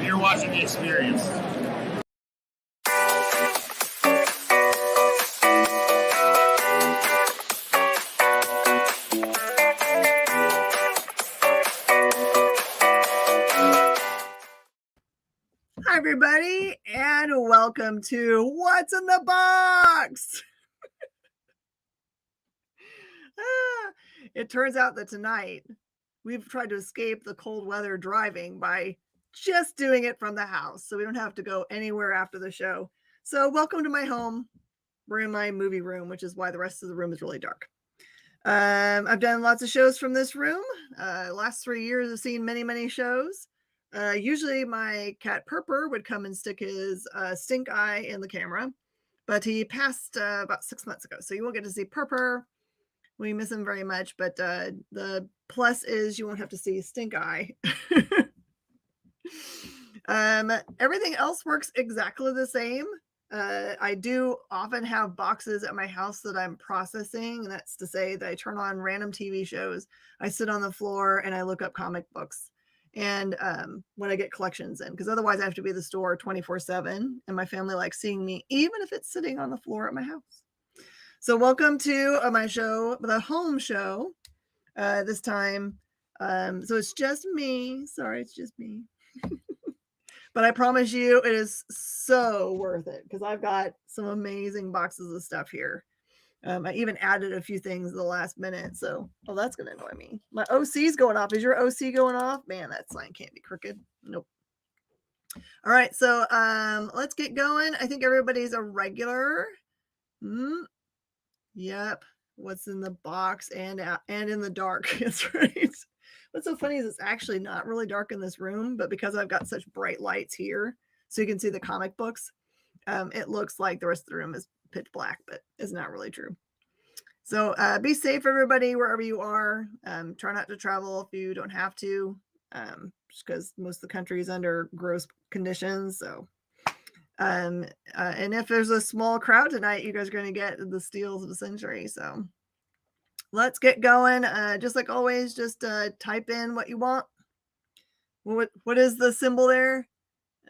and you're watching The Experience. Hi, everybody, and welcome to What's in the Box? It turns out that tonight we've tried to escape the cold weather driving by just doing it from the house, so we don't have to go anywhere after the show. So welcome to my home. We're in my movie room, which is why the rest of the room is really dark. I've done lots of shows from this room. Last 3 years I've seen many shows. Usually my cat Purper would come and stick his stink eye in the camera, but he passed about 6 months ago, so you won't get to see Purper. We miss him very much, but the plus is you won't have to see stink eye. Everything else works exactly the same. I do often have boxes at my house that I'm processing, and that's to say that I turn on random TV shows, I sit on the floor, and I look up comic books. And when I get collections in, because otherwise I have to be at the store 24/7, and my family likes seeing me, even if it's sitting on the floor at my house. So welcome to my show, the home show, this time. So it's just me. Sorry, it's just me. But I promise you it is so worth it because I've got some amazing boxes of stuff here. I even added a few things at the last minute. So, oh, that's going to annoy me. My OC's going off. Is your OC going off? Man, that sign can't be crooked. Nope. All right. So let's get going. I think everybody's a regular. Yep. What's in the box and in the dark. That's right. What's so funny is it's actually not really dark in this room, but because I've got such bright lights here, so you can see the comic books, it looks like the rest of the room is pitch black, but it's not really true. So be safe, everybody, wherever you are. Try not to travel if you don't have to, just because most of the country is under gross conditions. So, and if there's a small crowd tonight, you guys are going to get the steals of the century. So let's get going. Just like always, just type in what you want. What is the symbol there?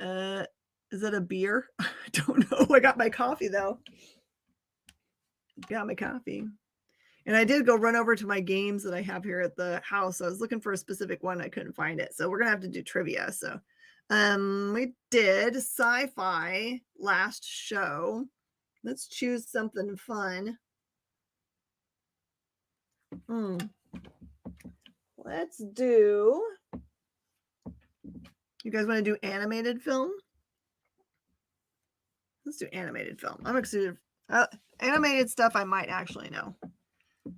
Is it a beer? I don't know. I got my coffee though. Got my coffee. And I did go run over to my games that I have here at the house. I was looking for a specific one. I couldn't find it. So we're going to have to do trivia. So we did sci-fi last show. Let's choose something fun. Let's do, you guys want to do animated film? Let's do animated film. I'm excited. Animated stuff I might actually know.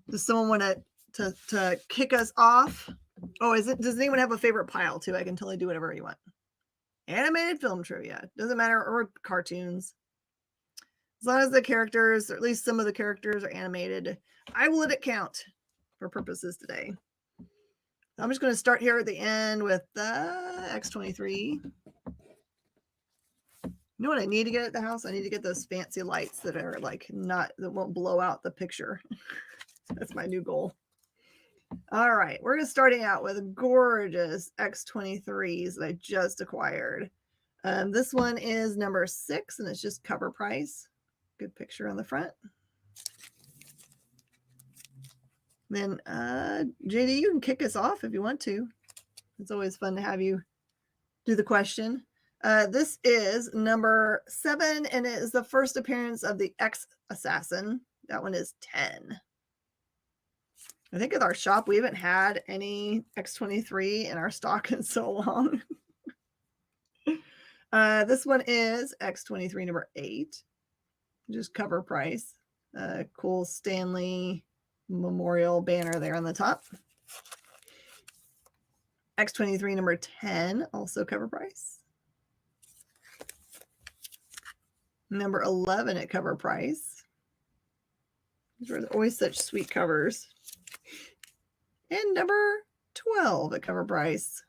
Does someone want to kick us off? Oh, does anyone have a favorite pile too? I can totally do whatever you want. Animated film trivia. Doesn't matter, or cartoons. As long as the characters, or at least some of the characters, are animated, I will let it count for purposes today. I'm just going to start here at the end with the X-23. You know what I need to get at the house? I need to get those fancy lights that are like that won't blow out the picture. That's my new goal. All right, we're going to starting out with gorgeous X-23s that I just acquired. This one is number 6, and it's just cover price. Good picture on the front. Then JD, you can kick us off if you want to. It's always fun to have you do the question. This is number 7, and it is the first appearance of the X-Assassin. That one is 10. I think at our shop, we haven't had any X-23 in our stock in so long. This one is X-23 number 8. Just cover price. Cool Stanley memorial banner there on the top. X-23 number 10, also cover price. Number 11 at cover price. These are always such sweet covers. And number 12 at cover price.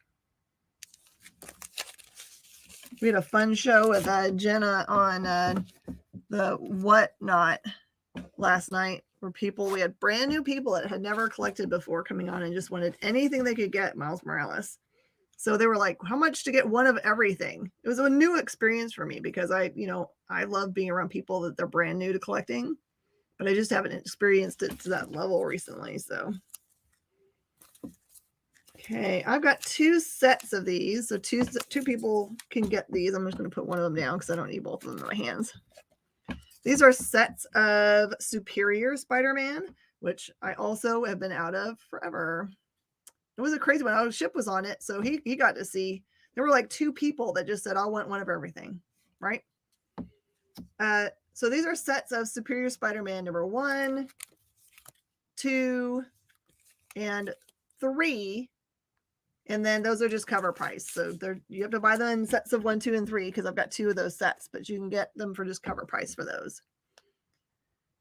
We had a fun show with Jenna on the Whatnot last night, where we had brand new people that had never collected before coming on and just wanted anything they could get Miles Morales. So they were like, how much to get one of everything? It was a new experience for me because I love being around people that they're brand new to collecting, but I just haven't experienced it to that level recently. So, okay, I've got 2 sets of these. So two people can get these. I'm just going to put one of them down because I don't need both of them in my hands. These are sets of Superior Spider-Man, which I also have been out of forever. It was a crazy one. Our ship was on it, so he got to see. There were like 2 people that just said, "I'll want one of everything," right? So these are sets of Superior Spider-Man number 1, 2, and 3, and then those are just cover price. So you have to buy them in sets of 1, 2, and 3 because I've got 2 of those sets, but you can get them for just cover price for those.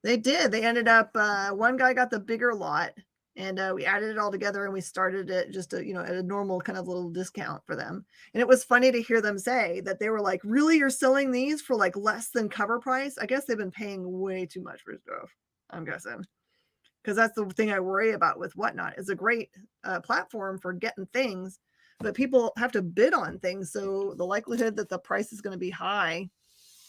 They did. They ended up. One guy got the bigger lot. And we added it all together and we started it just at a normal kind of little discount for them. And it was funny to hear them say that they were like, really, you're selling these for like less than cover price? I guess they've been paying way too much for stuff, I'm guessing. Because that's the thing I worry about with Whatnot. It's a great platform for getting things, but people have to bid on things. So the likelihood that the price is going to be high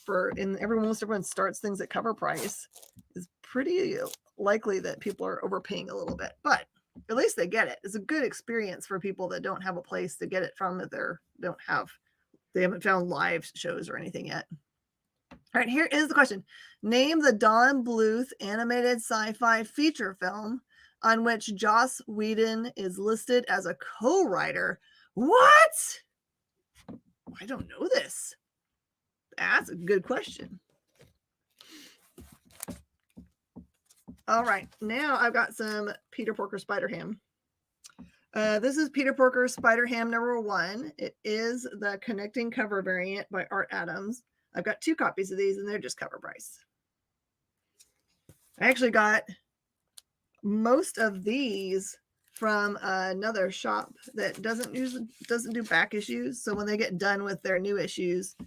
most everyone starts things at cover price is pretty likely that people are overpaying a little bit, but at least they get it. It's a good experience for people that don't have a place to get it from, that they haven't found live shows or anything yet. All right, here is the question. Name the Don Bluth animated sci-fi feature film on which Joss Whedon is listed as a co-writer. What? I don't know this. That's a good question. All right, now I've got some Peter Porker Spider-Ham. This is Peter Porker Spider-Ham number 1. It is the connecting cover variant by Art Adams. I've got 2 copies of these, and they're just cover price. I actually got most of these from another shop that doesn't do back issues. So when they get done with their new issues,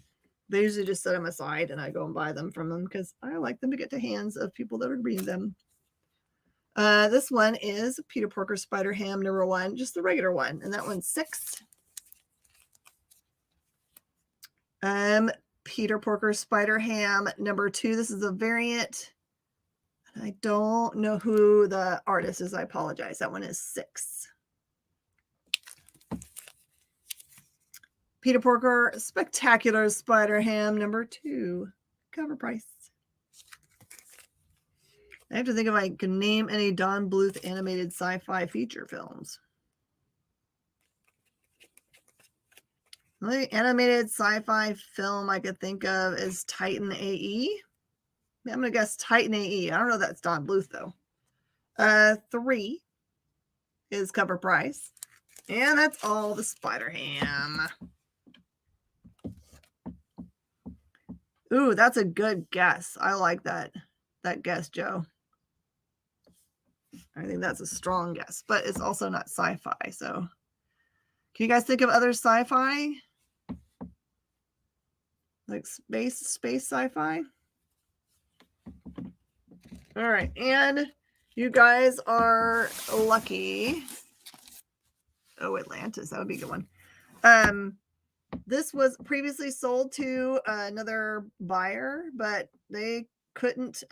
they usually just set them aside, and I go and buy them from them because I like them to get to hands of people that are reading them. This one is Peter Porker Spider-Ham number 1, just the regular one, and that one's $6. Peter Porker Spider-Ham number 2. This is a variant. I don't know who the artist is. I apologize. That one is $6. Peter Porker Spectacular Spider-Ham number 2, cover price. I have to think if I can name any Don Bluth animated sci-fi feature films. The only animated sci-fi film I could think of is Titan AE. I'm going to guess Titan AE. I don't know if that's Don Bluth, though. 3 is cover price. And that's all the Spider-Ham. Ooh, that's a good guess. I like that guess, Joe. I think that's a strong guess, but it's also not sci-fi. So can you guys think of other sci-fi? Like space sci-fi? All right, and you guys are lucky. Oh, Atlantis, that would be a good one. This was previously sold to another buyer, but they couldn't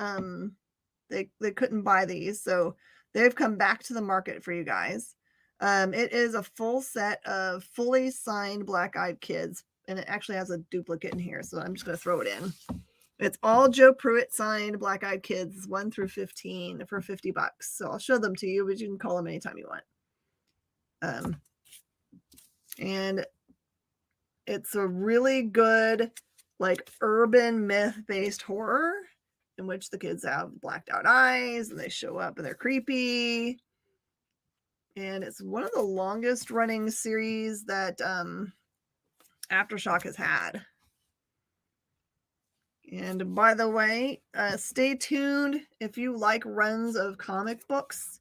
they couldn't buy these, so they've come back to the market for you guys. It is a full set of fully signed Black-Eyed Kids, and it actually has a duplicate in here, so I'm just going to throw it in. It's all Joe Pruitt signed Black-Eyed Kids 1 through 15 for $50. So I'll show them to you, but you can call them anytime you want. And it's a really good, like, urban myth-based horror in which the kids have blacked out eyes and they show up and they're creepy. And it's one of the longest running series that Aftershock has had. And by the way, stay tuned if you like runs of comic books.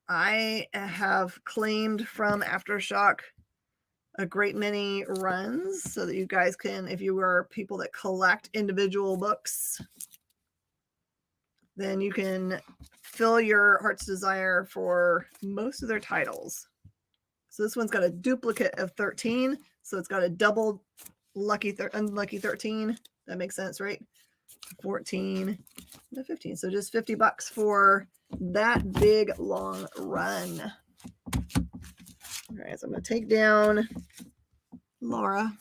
I have claimed from Aftershock a great many runs so that you guys can, if you are people that collect individual books, then you can fill your heart's desire for most of their titles. So this one's got a duplicate of 13. So it's got a double unlucky 13. That makes sense, right? 14 to 15. So just $50 for that big long run. All right, so I'm going to take down Laura.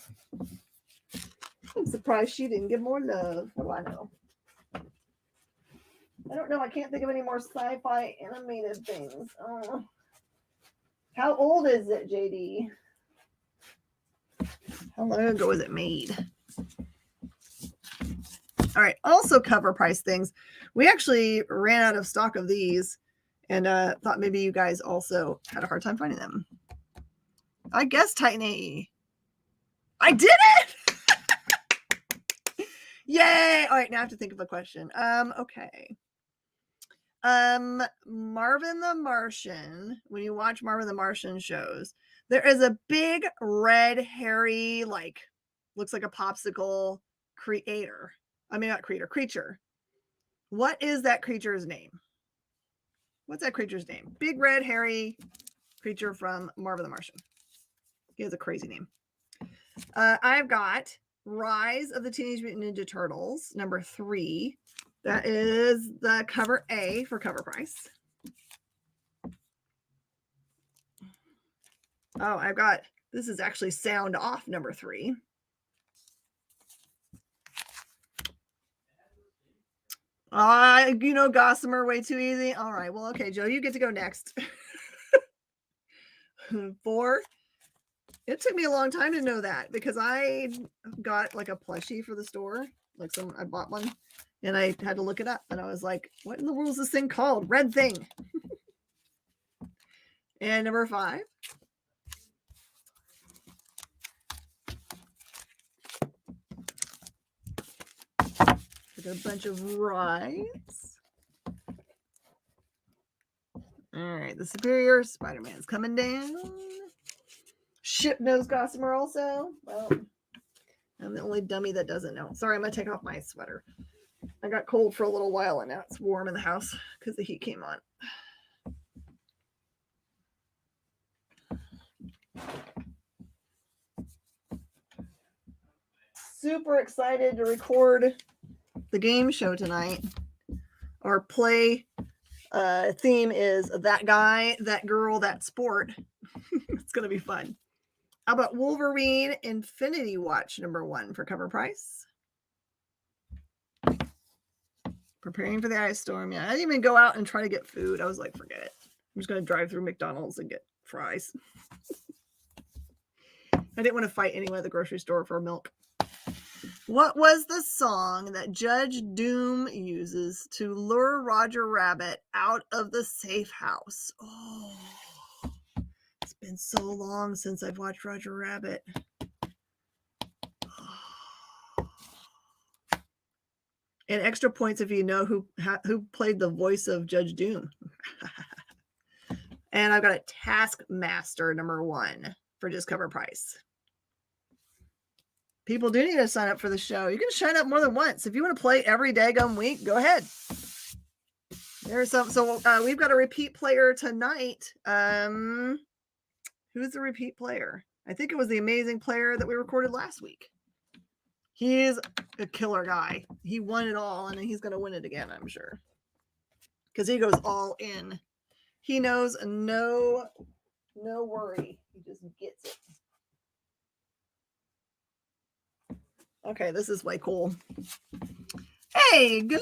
I'm surprised she didn't get more love. Oh, I know. I don't know. I can't think of any more sci-fi animated things. Oh. How old is it, JD? How long ago was it made? All right. Also cover price things. We actually ran out of stock of these and thought maybe you guys also had a hard time finding them. I guess Titan AE. I did it! Yay! All right, now I have to think of a question. Okay. Marvin the Martian, when you watch Marvin the Martian shows, there is a big red hairy, like, looks like a popsicle creator. I mean, not creator, creature. What is that creature's name? What's that creature's name? Big red hairy creature from Marvin the Martian. He has a crazy name. I've got Rise of the Teenage Mutant Ninja Turtles, number 3. That is the cover A for cover price. Oh, I've got, this is actually Sound Off, number 3. You know, Gossamer, way too easy. All right, well, okay, Joe, you get to go next. 4. It took me a long time to know that because I got like a plushie for the store. Like I bought one and I had to look it up and I was like, what in the world is this thing called? Red thing. And number 5. Got a bunch of rides. All right, the Superior Spider-Man's coming down. Ship knows Gossamer also. Well, I'm the only dummy that doesn't know. Sorry, I'm going to take off my sweater. I got cold for a little while and now it's warm in the house because the heat came on. Super excited to record the game show tonight. Our play theme is that guy, that girl, that sport. It's going to be fun. How about Wolverine Infinity Watch number 1 for cover price? Preparing for the ice storm. Yeah, I didn't even go out and try to get food. I was like, forget it. I'm just going to drive through McDonald's and get fries. I didn't want to fight anyone at the grocery store for milk. What was the song that Judge Doom uses to lure Roger Rabbit out of the safe house? Oh, it's been so long since I've watched Roger Rabbit. And extra points if you know who played the voice of Judge Doom. And I've got a Taskmaster number 1 for just cover price. People do need to sign up for the show. You can sign up more than once. If you want to play every daggum week, go ahead. There's some. So we've got a repeat player tonight. Who's the repeat player? I think it was the amazing player that we recorded last week. He's a killer guy. He won it all, and he's going to win it again, I'm sure. Because he goes all in. He knows no worry. He just gets it. Okay, this is way cool. Hey, Galule!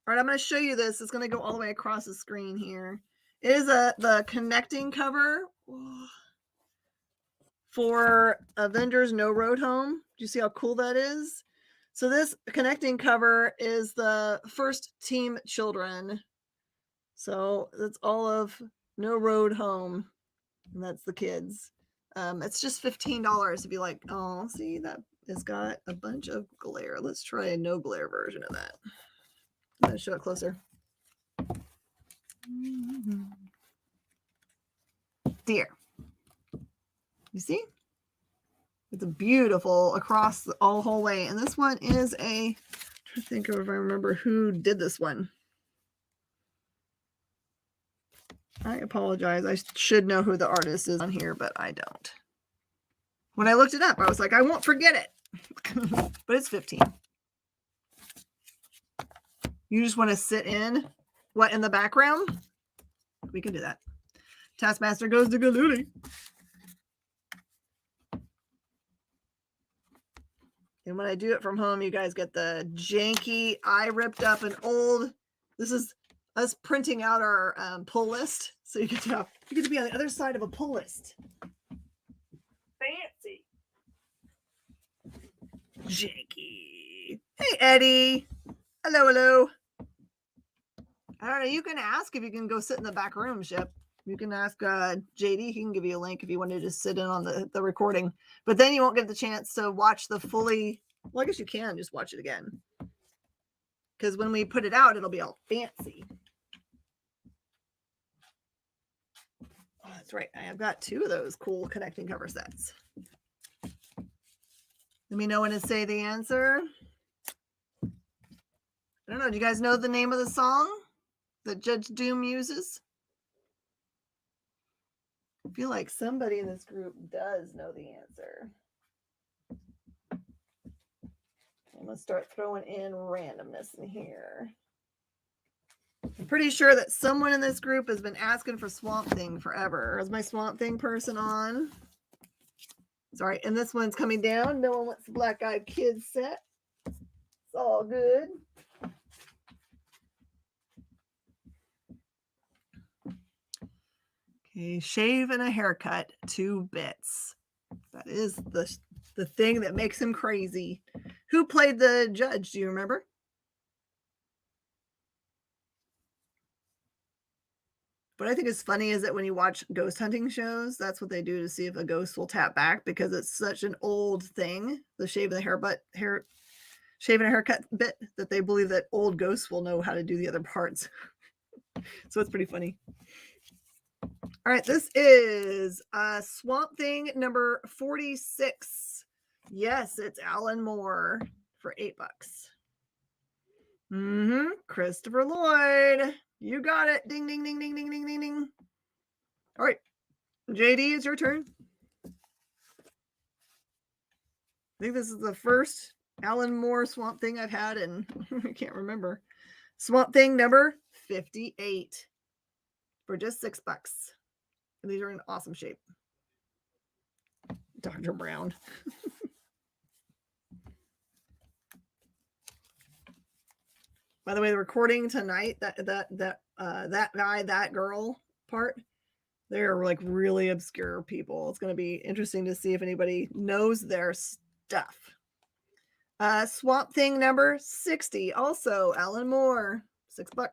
All right, I'm going to show you this. It's going to go all the way across the screen here. It is the connecting cover for Avengers No Road Home. Do you see how cool that is? So this connecting cover is the first team children. So that's all of No Road Home. And that's the kids. It's just $15 if you like. Oh, see, that has got a bunch of glare. Let's try a no glare version of that. I'm going to show it closer. Dear. You see? It's a beautiful across the whole way. And this one is I'm trying to think of if I remember who did this one. I apologize. I should know who the artist is on here, but I don't. When I looked it up, I was like, I won't forget it. But it's 15. You just want to sit in in the background? We can do that. Taskmaster goes to Galooly. And when I do it from home, you guys get the janky, I ripped up an old, this is us printing out our pull list. So you get to be on the other side of a pull list. Fancy. Janky. Hey, Eddie. Hello, hello. I don't know. You can ask if you can go sit in the back room, Ship. You can ask JD. He can give you a link if you wanted to sit in on the recording. But then you won't get the chance to watch the fully. Well, I guess you can just watch it again. Because when we put it out, it'll be all fancy. Oh, that's right. I have got 2 of those cool connecting cover sets. Let me know when to say the answer. I don't know. Do you guys know the name of the song that Judge Doom uses? I feel like somebody in this group does know the answer. I'm going to start throwing in randomness in here. I'm pretty sure that someone in this group has been asking for Swamp Thing forever. Is my Swamp Thing person on? Sorry, and this one's coming down. No one wants the Black Eyed Kids set. It's all good. Okay, shave and a haircut, 2 bits. That is the thing that makes him crazy. Who played the judge? Do you remember? What I think is funny is that when you watch ghost hunting shows, that's what they do to see if a ghost will tap back, because it's such an old thing, the shave and the shaving a haircut bit, that they believe that old ghosts will know how to do the other parts. So it's pretty funny. All right, this is Swamp Thing number 46. Yes, it's Alan Moore for $8. Christopher Lloyd. You got it. Ding, ding, ding, ding, ding, ding, ding, ding. All right, JD, it's your turn. I think this is the first Alan Moore Swamp Thing I've had, and I can't remember. Swamp Thing number 58 for just $6. And these are in awesome shape. Dr. Brown. By the way, the recording tonight, that guy, that girl part, they're like really obscure people. It's going to be interesting to see if anybody knows their stuff. Swamp Thing number 60, also Alan Moore, $6.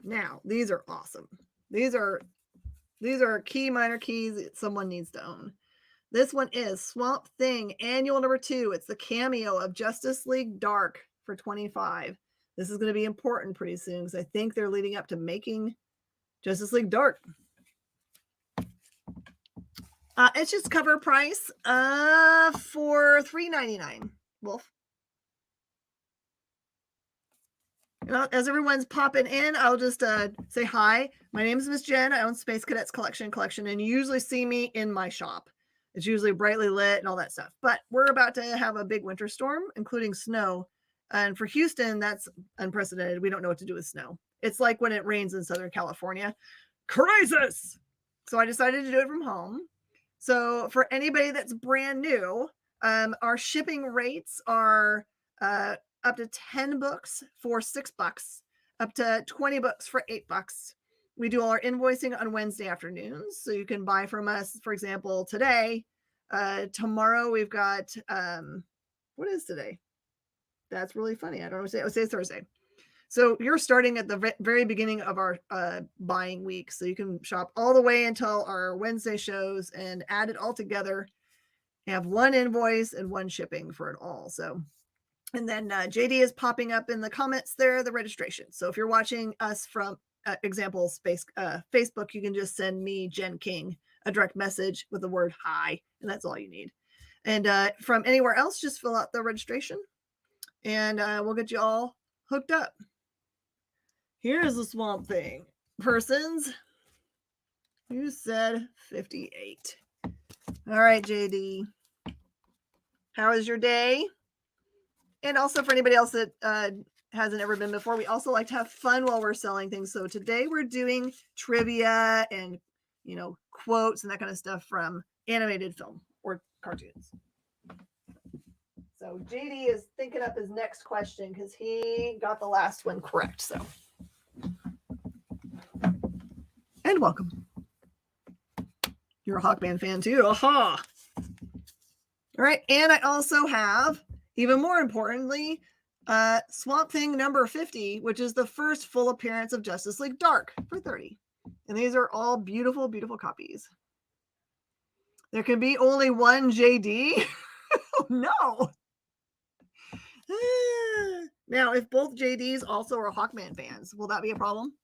Now, these are awesome. These are key minor keys that someone needs to own. This one is Swamp Thing Annual number 2. It's the cameo of Justice League Dark for $25. This is going to be important pretty soon because I think they're leading up to making Justice League Dark. It's just cover price for $3.99. Wolf. As everyone's popping in, I'll just say hi. My name is Miss Jen. I own Space Cadets Collection, and you usually see me in my shop. It's usually brightly lit and all that stuff. But we're about to have a big winter storm, including snow. And for Houston, that's unprecedented. We don't know what to do with snow. It's like when it rains in Southern California. Crisis! So I decided to do it from home. So for anybody that's brand new, our shipping rates are up to 10 books for $6, up to 20 books for $8. We do all our invoicing on Wednesday afternoons. So you can buy from us, for example, today. Tomorrow we've got, what is today? That's really funny. I don't know. Say it's Thursday. So you're starting at the very beginning of our buying week. So you can shop all the way until our Wednesday shows and add it all together. Have one invoice and one shipping for it all. So, and then JD is popping up in the comments there, the registration. So if you're watching us from example Facebook, you can just send me, Jen King, a direct message with the word hi, and that's all you need. And from anywhere else, just fill out the registration. and we'll get you all hooked up. Here's the Swamp Thing. Persons. You said 58. All right, JD. How was your day? And also for anybody else that hasn't ever been before, we also like to have fun while we're selling things. So today we're doing trivia and, you know, quotes and that kind of stuff from animated film or cartoons. So JD is thinking up his next question because he got the last one correct. So, and welcome. You're a Hawkman fan too. Aha. All right. And I also have, even more importantly, Swamp Thing number 50, which is the first full appearance of Justice League Dark for 30. And these are all beautiful, beautiful copies. There can be only one JD. Oh, no. Now, if both JDs also are Hawkman fans, will that be a problem?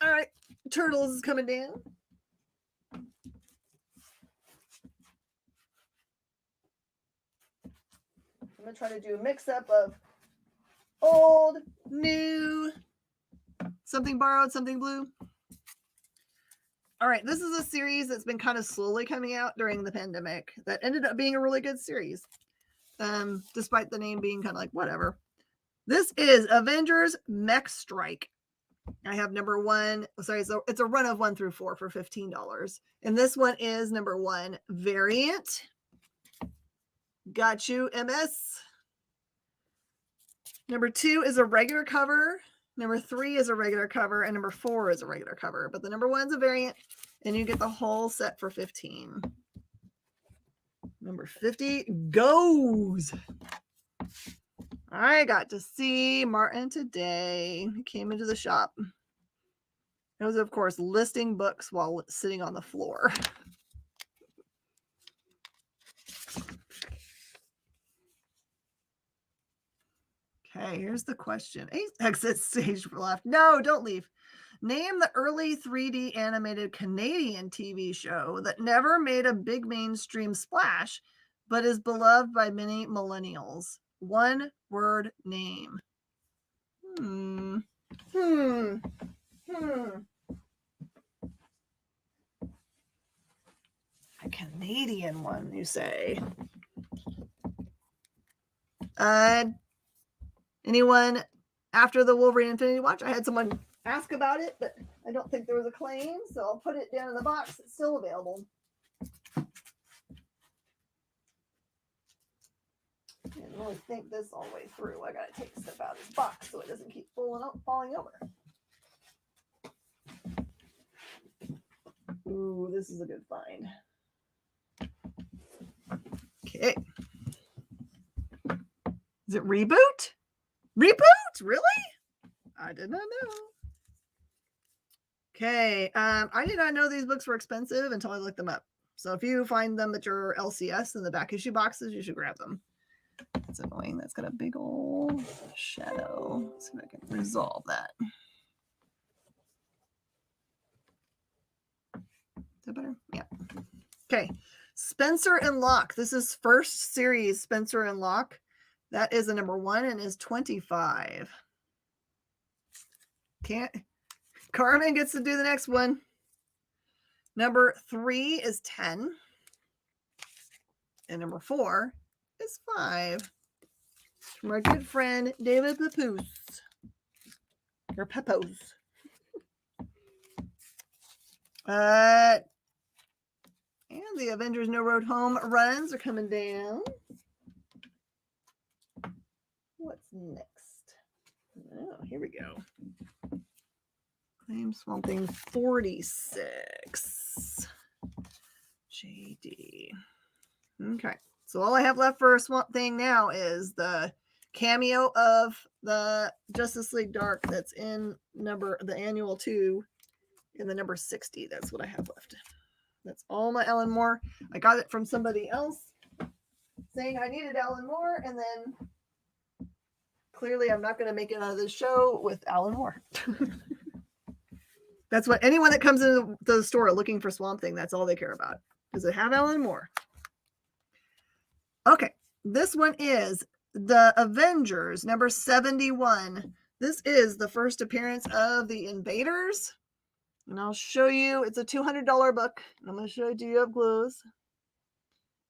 All right. Turtles is coming down. I'm going to try to do a mix-up of old, new, something borrowed, something blue. All right, this is a series that's been kind of slowly coming out during the pandemic that ended up being a really good series, despite the name being kind of like whatever. This is Avengers Mech Strike. I have number 1. Sorry, so it's a run of 1 through 4 for $15. And this one is number 1 variant. Got you, MS. Number 2 is a regular cover. Number 3 is a regular cover. And number 4 is a regular cover. But the number 1 is a variant. And you get the whole set for $15. Number 50 goes. I got to see Martin today. He came into the shop. He was, of course, listing books while sitting on the floor. Okay, here's the question. Exit stage left. No, don't leave. Name the early 3D animated Canadian TV show that never made a big mainstream splash, but is beloved by many millennials. One word name. A Canadian one, you say? Anyone after the Wolverine Infinity Watch? I had someone ask about it, but I don't think there was a claim, so I'll put it down in the box. It's still available. I didn't really think this all the way through. I gotta take stuff out of this box so it doesn't keep falling over. Ooh, this is a good find. Okay. Is it Reboot? Reboot? Really? I did not know. Okay. I did not know these books were expensive until I looked them up. So if you find them at your LCS in the back issue boxes, you should grab them. That's annoying. That's got a big old shadow. Let's see if I can resolve that. Is that better? Yeah. Okay. Spencer and Locke. This is first series Spencer and Locke. That is a number 1 and is 25. Carmen gets to do the next one. Number 3 is 10. And number 4 is 5. From our good friend David Papoose. Or Pepos. And the Avengers No Road Home runs are coming down. What's next? Oh, here we go. Claim Swamp Thing 46. JD. Okay. So all I have left for Swamp Thing now is the cameo of the Justice League Dark that's in the annual 2 in the number 60. That's what I have left. That's all my Alan Moore. I got it from somebody else saying I needed Alan Moore, and then clearly I'm not going to make it out of this show with Alan Moore. That's what anyone that comes into the store looking for Swamp Thing, that's all they care about. Does it have Alan Moore? Okay, This one is the Avengers, number 71. This is the first appearance of the Invaders. And I'll show you, it's a $200 book. I'm going to show it to you up close.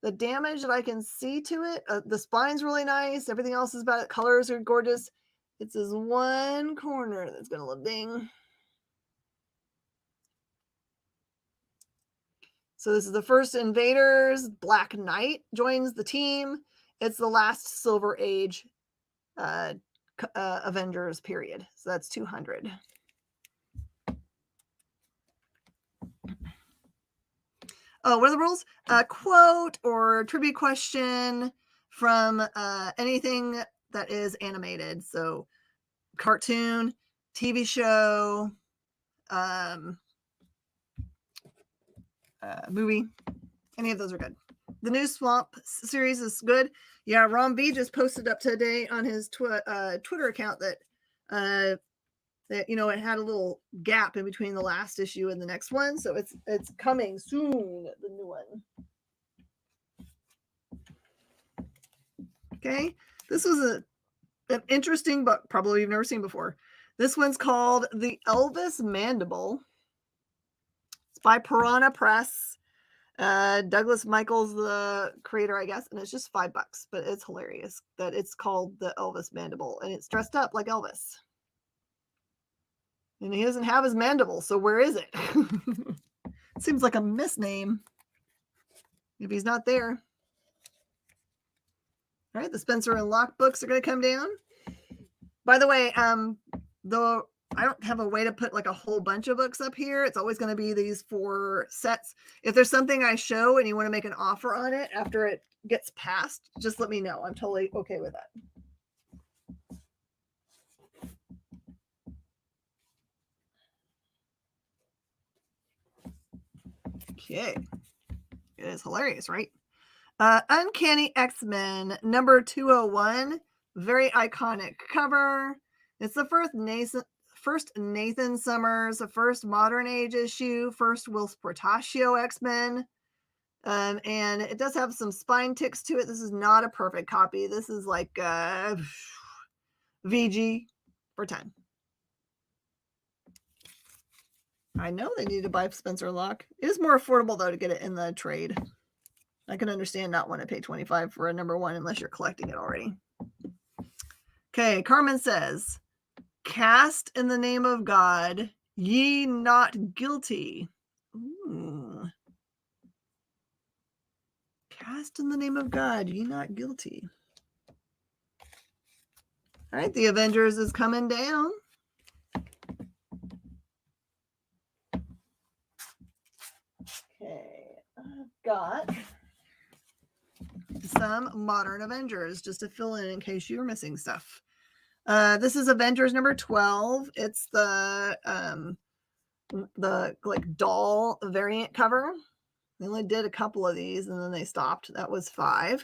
The damage that I can see to it, the spine's really nice. Everything else is about it. Colors are gorgeous. It's this one corner that's going to look ding. So this is the first Invaders. Black Knight joins the team. It's the last Silver Age Avengers period. So that's 200. Oh, what are the rules? Quote or trivia question from anything that is animated. So cartoon, TV show, movie. Any of those are good. The new Swamp series is good. Yeah, Ron V just posted up today on his Twitter account that that it had a little gap in between the last issue and the next one, so it's coming soon, the new one. Okay, this was an interesting book, probably you've never seen before. This one's called The Elvis Mandible. It's by Piranha Press. Douglas Michael's the creator, I guess, and it's just $5, but it's hilarious that it's called The Elvis Mandible, and it's dressed up like Elvis. And he doesn't have his mandible, so where is it? Seems like a misname if he's not there. All right, the Spencer and Locke books are going to come down. By the way, though I don't have a way to put like a whole bunch of books up here. It's always going to be these 4 sets. If there's something I show and you want to make an offer on it after it gets passed, just let me know. I'm totally okay with that. Okay. It is hilarious, right? Uncanny X-Men number 201. Very iconic cover. It's the first Nathan Summers, the first modern age issue, first Will Portacio X-Men. And it does have some spine ticks to it. This is not a perfect copy. This is like VG for 10. I know they need to buy Spencer Locke. It is more affordable, though, to get it in the trade. I can understand not want to pay $25 for a number 1 unless you're collecting it already. Okay, Carmen says, cast in the name of God, ye not guilty. Ooh. Cast in the name of God, ye not guilty. All right, the Avengers is coming down. Okay, I've got some modern Avengers just to fill in case you were missing stuff. This is Avengers number 12. It's the like doll variant cover. They only did a couple of these and then they stopped. That was 5.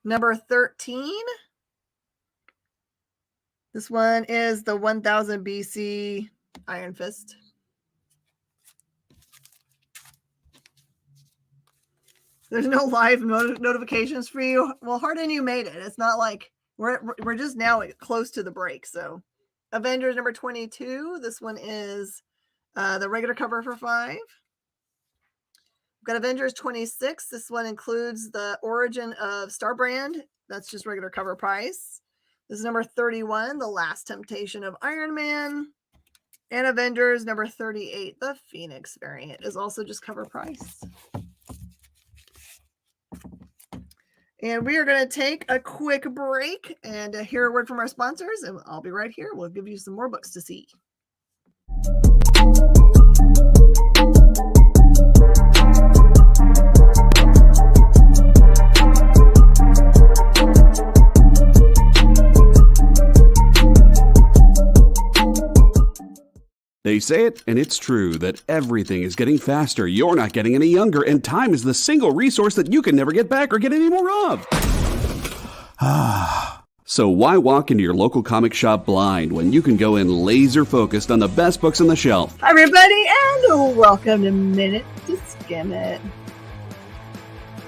Number 13. This one is the 1000 BC Iron Fist. There's no live notifications for you. Well, Hardin, you made it. It's not like we're just now close to the break. So Avengers number 22. This one is the regular cover for 5. We've got Avengers 26. This one includes the origin of Starbrand. That's just regular cover price. This is number 31, The Last Temptation of Iron Man. And Avengers number 38, the Phoenix variant, is also just cover price. And we are going to take a quick break and hear a word from our sponsors. And I'll be right here. We'll give you some more books to see. They say it, and it's true, that everything is getting faster. You're not getting any younger, and time is the single resource that you can never get back or get any more of. So why walk into your local comic shop blind when you can go in laser focused on the best books on the shelf? Hi everybody, and welcome to Minute to Skim It.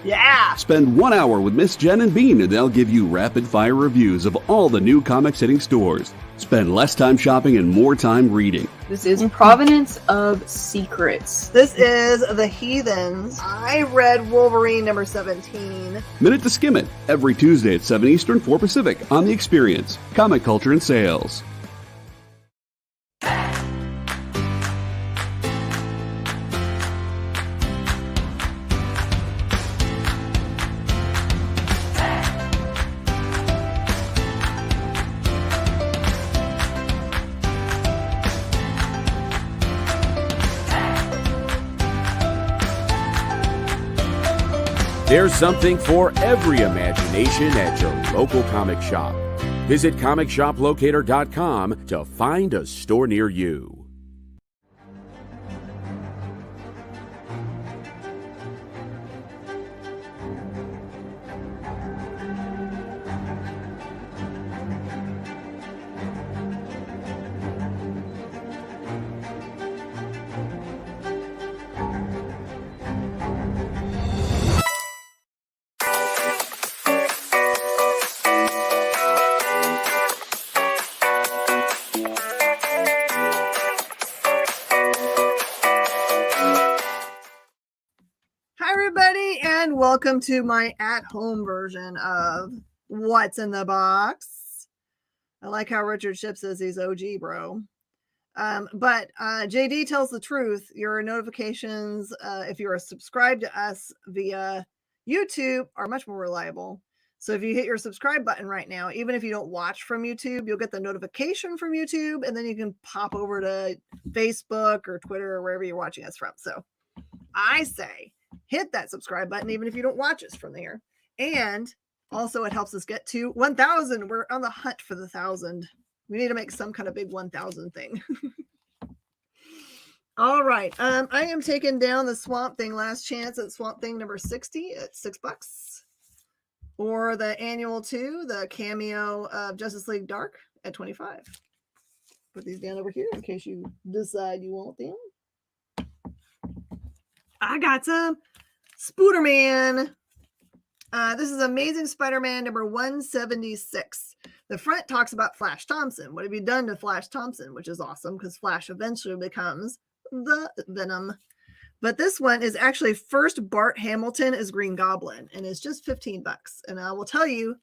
Yeah! Spend 1 hour with Miss Jen and Bean and they'll give you rapid-fire reviews of all the new comics hitting stores. Spend less time shopping and more time reading. This is Provenance of Secrets. This is The Heathens. I read Wolverine number 17. Minute to Skim It, every Tuesday at 7 Eastern, 4 Pacific, on The Experience, Comic Culture and Sales. There's something for every imagination at your local comic shop. Visit comicshoplocator.com to find a store near you. Welcome to my at-home version of What's in the Box. I like how Richard Shipp says he's OG, bro. But JD tells the truth. Your notifications, if you are subscribed to us via YouTube, are much more reliable. So if you hit your subscribe button right now, even if you don't watch from YouTube, you'll get the notification from YouTube, and then you can pop over to Facebook or Twitter or wherever you're watching us from. So I say, hit that subscribe button, even if you don't watch us from there. And also it helps us get to 1,000. We're on the hunt for the 1,000. We need to make some kind of big 1,000 thing. All right. I am taking down the Swamp Thing Last Chance at Swamp Thing number 60 at $6. Or the annual 2, the cameo of Justice League Dark at 25. Put these down over here in case you decide you want them. I got some Spooderman. This is Amazing Spider-Man number 176. The front talks about Flash Thompson. What have you done to Flash Thompson? Which is awesome because Flash eventually becomes the Venom. But this one is actually first Bart Hamilton as Green Goblin, and it's just $15. And I will tell you,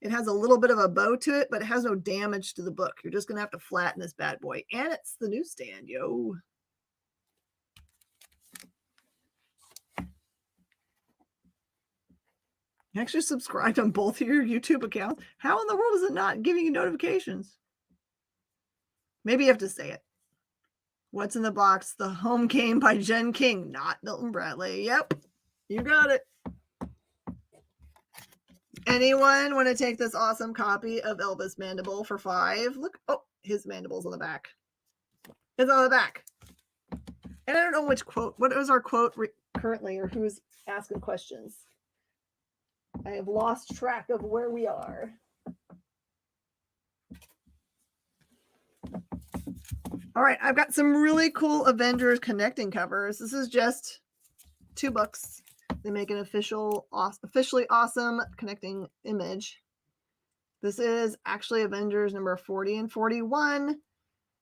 it has a little bit of a bow to it, but it has no damage to the book. You're just going to have to flatten this bad boy. And it's the newsstand, yo. Actually subscribed on both of your YouTube accounts. How in the world is it not giving you notifications? Maybe you have to say it. What's in the Box? The Home Game by Jen King, not Milton Bradley. Yep, you got it. Anyone want to take this awesome copy of Elvis Mandible for $5? Look, oh, his mandible's on the back. It's on the back. And I don't know which quote. What is our quote currently, or who's asking questions? I have lost track of where we are. All right, I've got some really cool Avengers connecting covers. This is just 2 books. They make an officially awesome connecting image. This is actually Avengers number 40 and 41.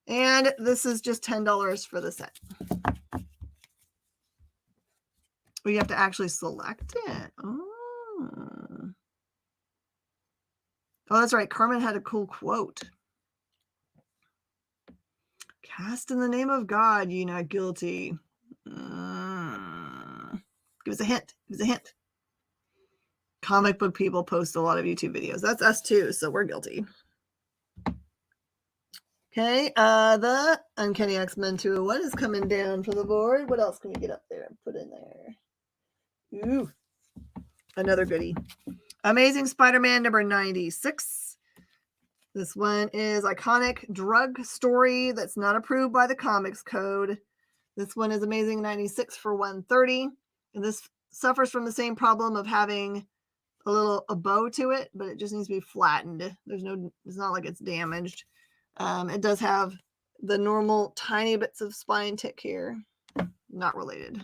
And this is just $10 for the set. We have to actually select it. Oh, that's right. Carmen had a cool quote. Cast in the name of God, ye not guilty. Give us a hint. Give us a hint. Comic book people post a lot of YouTube videos. That's us too, so we're guilty. Okay, the Uncanny X-Men 201 is coming down for the board. What else can we get up there and put in there? Ooh, another goodie. Amazing Spider-Man number 96. This one is iconic drug story that's not approved by the Comics Code. This one is Amazing 96 for $130. And this suffers from the same problem of having a bow to it, but it just needs to be flattened. It's not like it's damaged. It does have the normal tiny bits of spine tick here. Not related.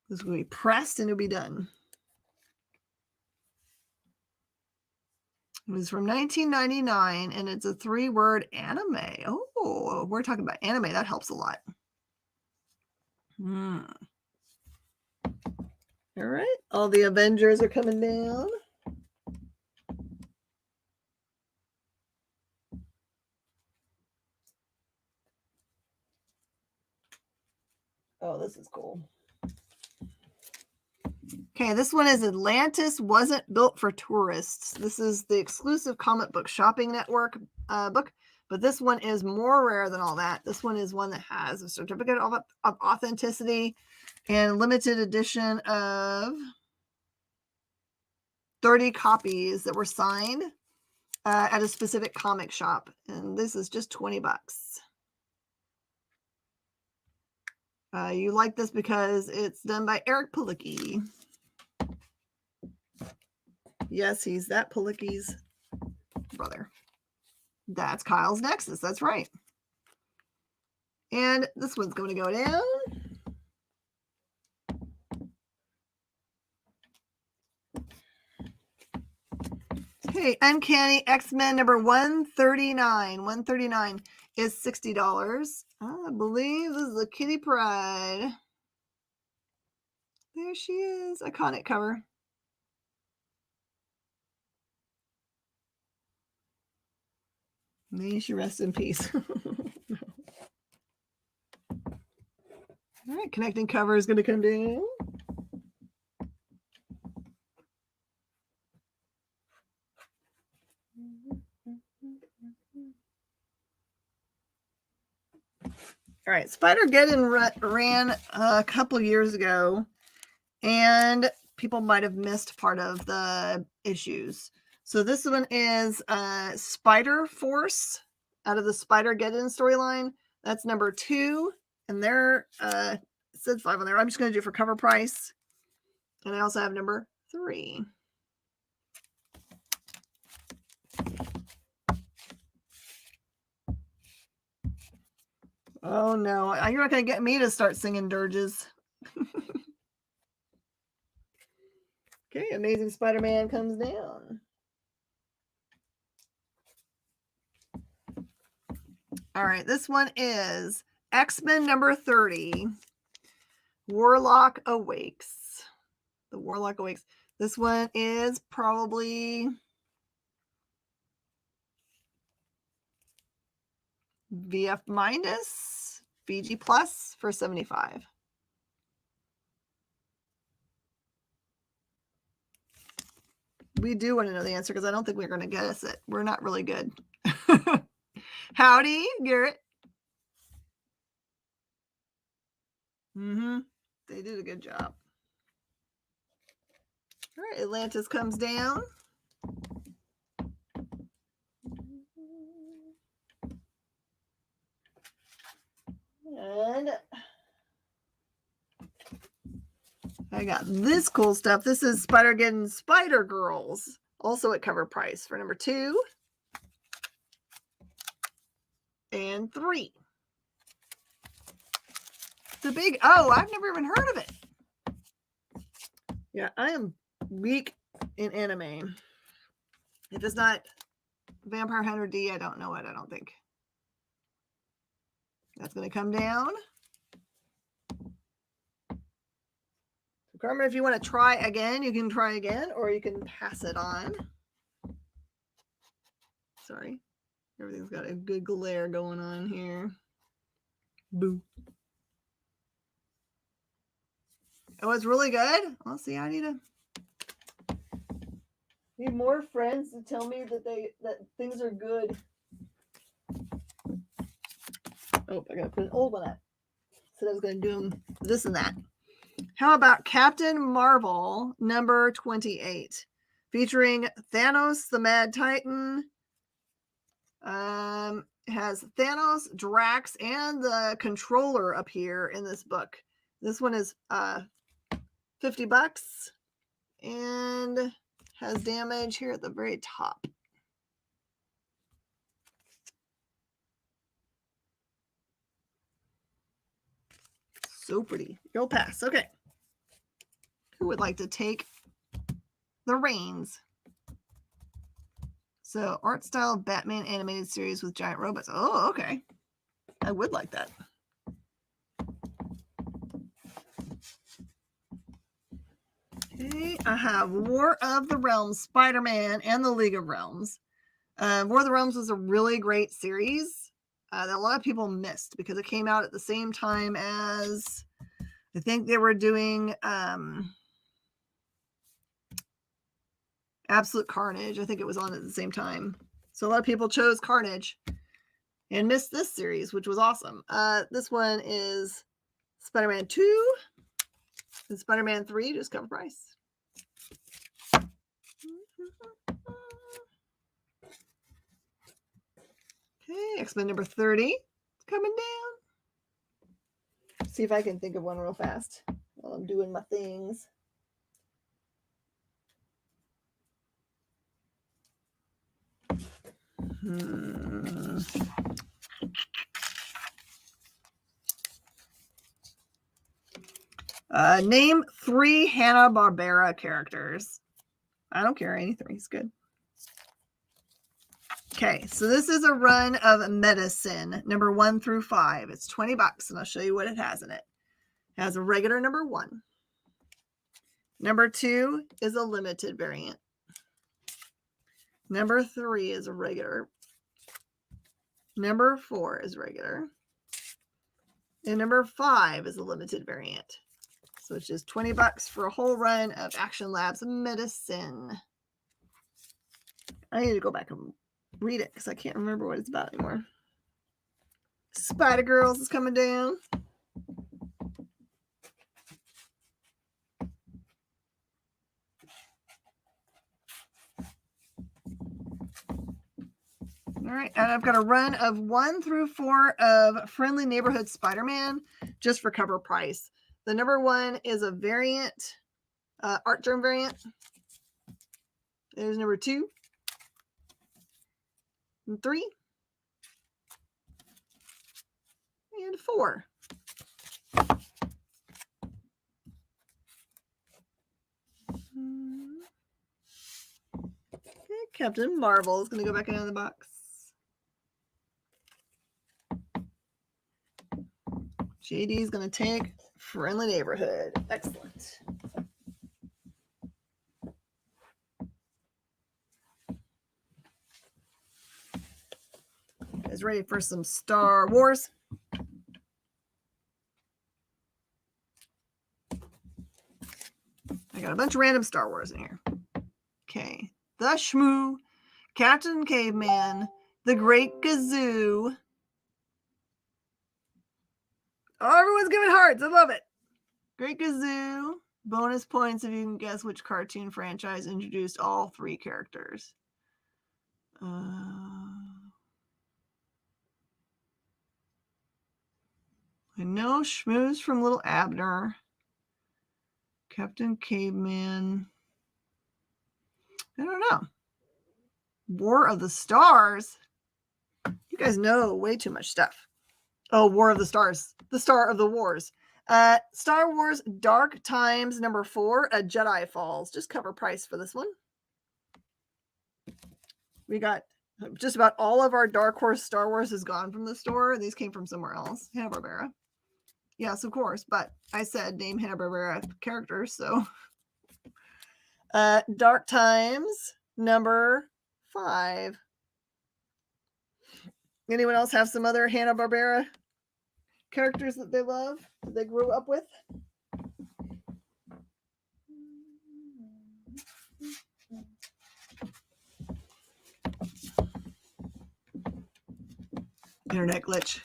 This will be pressed and it'll be done. It was from 1999 and it's a 3-word anime. Oh, we're talking about anime. That helps a lot. All right. All the Avengers are coming down. Oh, this is cool. Okay, this one is Atlantis Wasn't Built for Tourists. This is the exclusive comic book shopping network book, but this one is more rare than all that. This one is one that has a certificate of authenticity and limited edition of 30 copies that were signed at a specific comic shop. And this is just $20. You like this because it's done by Eric Palicki. Yes, he's that Palicki's brother. That's Kyle's Nexus. That's right. And this one's going to go down. Okay, Uncanny X-Men number 139. 139 is $60. I believe this is the Kitty Pryde. There she is. Iconic cover. May she rest in peace. All right, connecting cover is going to come down. All right, Spider-Geddon ran a couple years ago, and people might have missed part of the issues. So this one is Spider Force out of the Spider-Geddon storyline. That's number 2, and there it said 5 on there. I'm just going to do it for cover price, and I also have number 3. Oh no, you're not going to get me to start singing dirges. Okay, Amazing Spider-Man comes down. All right, this one is X-Men number 30. Warlock Awakes. The Warlock Awakes. This one is probably VF minus, VG plus for 75. We do want to know the answer because I don't think we're going to guess it. We're not really good. Howdy, Garrett. They did a good job. All right, Atlantis comes down. And I got this cool stuff. This is Spider-Geddon Spider Girls, also at cover price for number 2 and 3. The big I've never even heard of it. Yeah, I am weak in anime. If it's not Vampire Hunter D, I don't know it, I don't think. That's going to come down. Carmen, if you want to try again, you can try again, or you can pass it on. Sorry. Everything's got a good glare going on here. Boo. Oh, it's really good? Well, see, I need more friends to tell me that things are good. Oh, I gotta put an old one up. Said I was gonna do them this and that. How about Captain Marvel number 28, featuring Thanos, the Mad Titan. Has Thanos, Drax, and the Controller up here in this book. This one is $50 and has damage here at the very top. So pretty. You'll pass. Okay. Who would like to take the reins? So, art style Batman animated series with giant robots. Oh, okay. I would like that. Okay, I have War of the Realms, Spider-Man, and the League of Realms. War of the Realms was a really great series that a lot of people missed because it came out at the same time as, I think they were doing Absolute Carnage. I think it was on at the same time. So a lot of people chose Carnage and missed this series, which was awesome. This one is Spider-Man 2 and Spider-Man 3, just cover price. Okay, X-Men number 30. It's coming down. See if I can think of one real fast while I'm doing my things. Name 3 Hanna-Barbera characters. I don't care, any 3 is good. Okay, so this is a run of Medicine, number 1 through 5. It's $20, and I'll show you what it has in it. It has a regular number 1. Number 2 is a limited variant. Number 3 is a regular. Number 4 is regular. And number 5 is a limited variant. So it's just $20 for a whole run of Action Labs Medicine. I need to go back and read it because I can't remember what it's about anymore. Spider-Girls is coming down. All right, and I've got a run of 1 through 4 of Friendly Neighborhood Spider-Man just for cover price. The number 1 is a variant, art germ variant. There's number 2 and 3 and 4. Okay, Captain Marvel is going to go back into the box. JD is going to take Friendly Neighborhood. Excellent. You guys ready for some Star Wars? I got a bunch of random Star Wars in here. Okay. The Shmoo, Captain Caveman, The Great Gazoo. Oh, everyone's giving hearts. I love it. Great Gazoo. Bonus points if you can guess which cartoon franchise introduced all 3 characters. I know Shmoo's from Little Abner. Captain Caveman. I don't know. War of the Stars. You guys know way too much stuff. Oh, War of the Stars. The Star of the Wars. Star Wars Dark Times number 4, A Jedi Falls. Just cover price for this one. We got just about all of our Dark Horse Star Wars is gone from the store. These came from somewhere else. Hanna-Barbera. Yes, of course. But I said name Hanna-Barbera characters, so. Dark Times number 5. Anyone else have some other Hanna-Barbera characters that they love, that they grew up with? Internet glitch.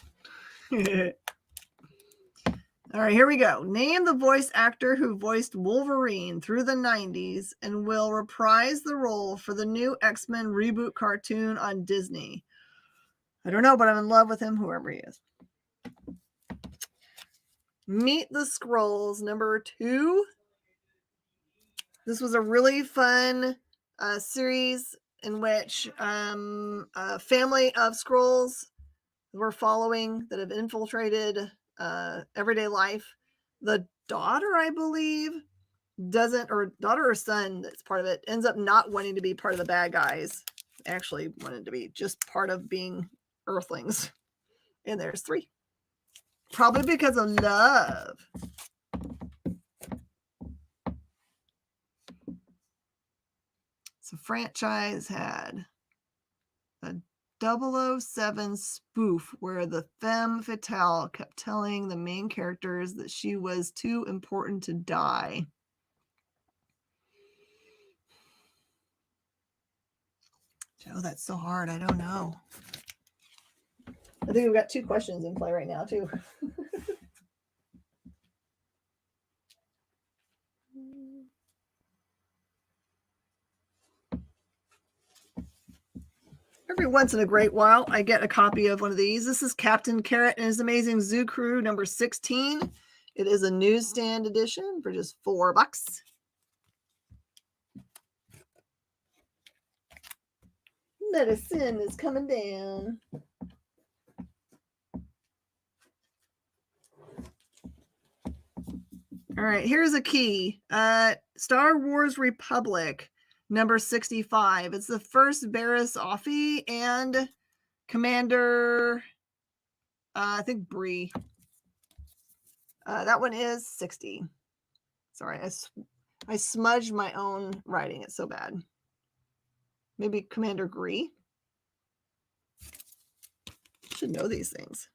All right, here we go. Name the voice actor who voiced Wolverine through the 90s and will reprise the role for the new X-Men reboot cartoon on Disney. I don't know, but I'm in love with him, whoever he is. Meet the Skrulls, number 2. This was a really fun series in which a family of Skrulls we're following that have infiltrated everyday life. The daughter, I believe, daughter or son that's part of it, ends up not wanting to be part of the bad guys. Actually wanted to be just part of being Earthlings. And there's 3. Probably because of love. So franchise had a 007 spoof where the femme fatale kept telling the main characters that she was too important to die. Oh, that's so hard. I don't know. I think we've got 2 questions in play right now, too. Every once in a great while, I get a copy of one of these. This is Captain Carrot and His Amazing Zoo Crew number 16. It is a newsstand edition for just $4. Medicine is coming down. All right, here's a key. Star Wars Republic, number 65. It's the first Barriss Offee and Commander, I think Bree. That one is 60. Sorry, I smudged my own writing. It's so bad. Maybe Commander Gree. Should know these things.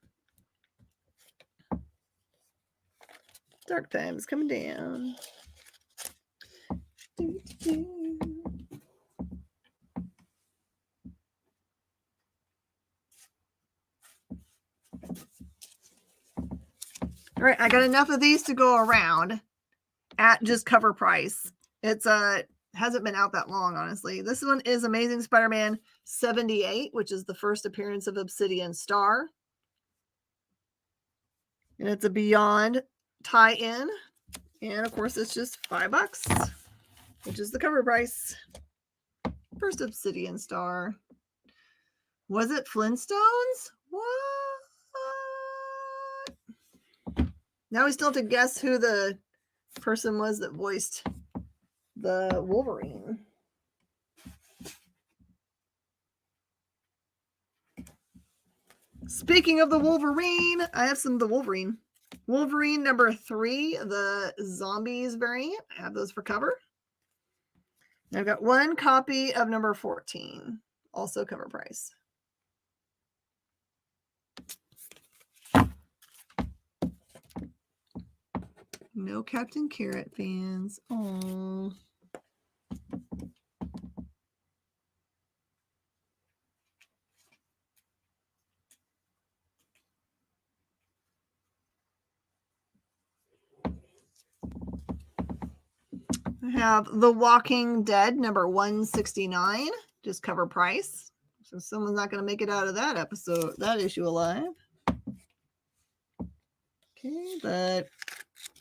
Dark times coming down. All right, I got enough of these to go around at just cover price. It's hasn't been out that long, honestly. This one is Amazing Spider-Man 78, which is the first appearance of Obsidian Star. And it's a Beyond tie-in. And of course, it's just $5, which is the cover price. First Obsidian Star. Was it Flintstones? What? Now we still have to guess who the person was that voiced the Wolverine. Speaking of the Wolverine, I have some of the Wolverine. Wolverine number 3, the Zombies variant. I have those for cover. And I've got 1 copy of number 14, also cover price. No Captain Carrot fans. Oh. I have The Walking Dead number 169, just cover price. So someone's not going to make it out of that episode, that issue alive. Okay, the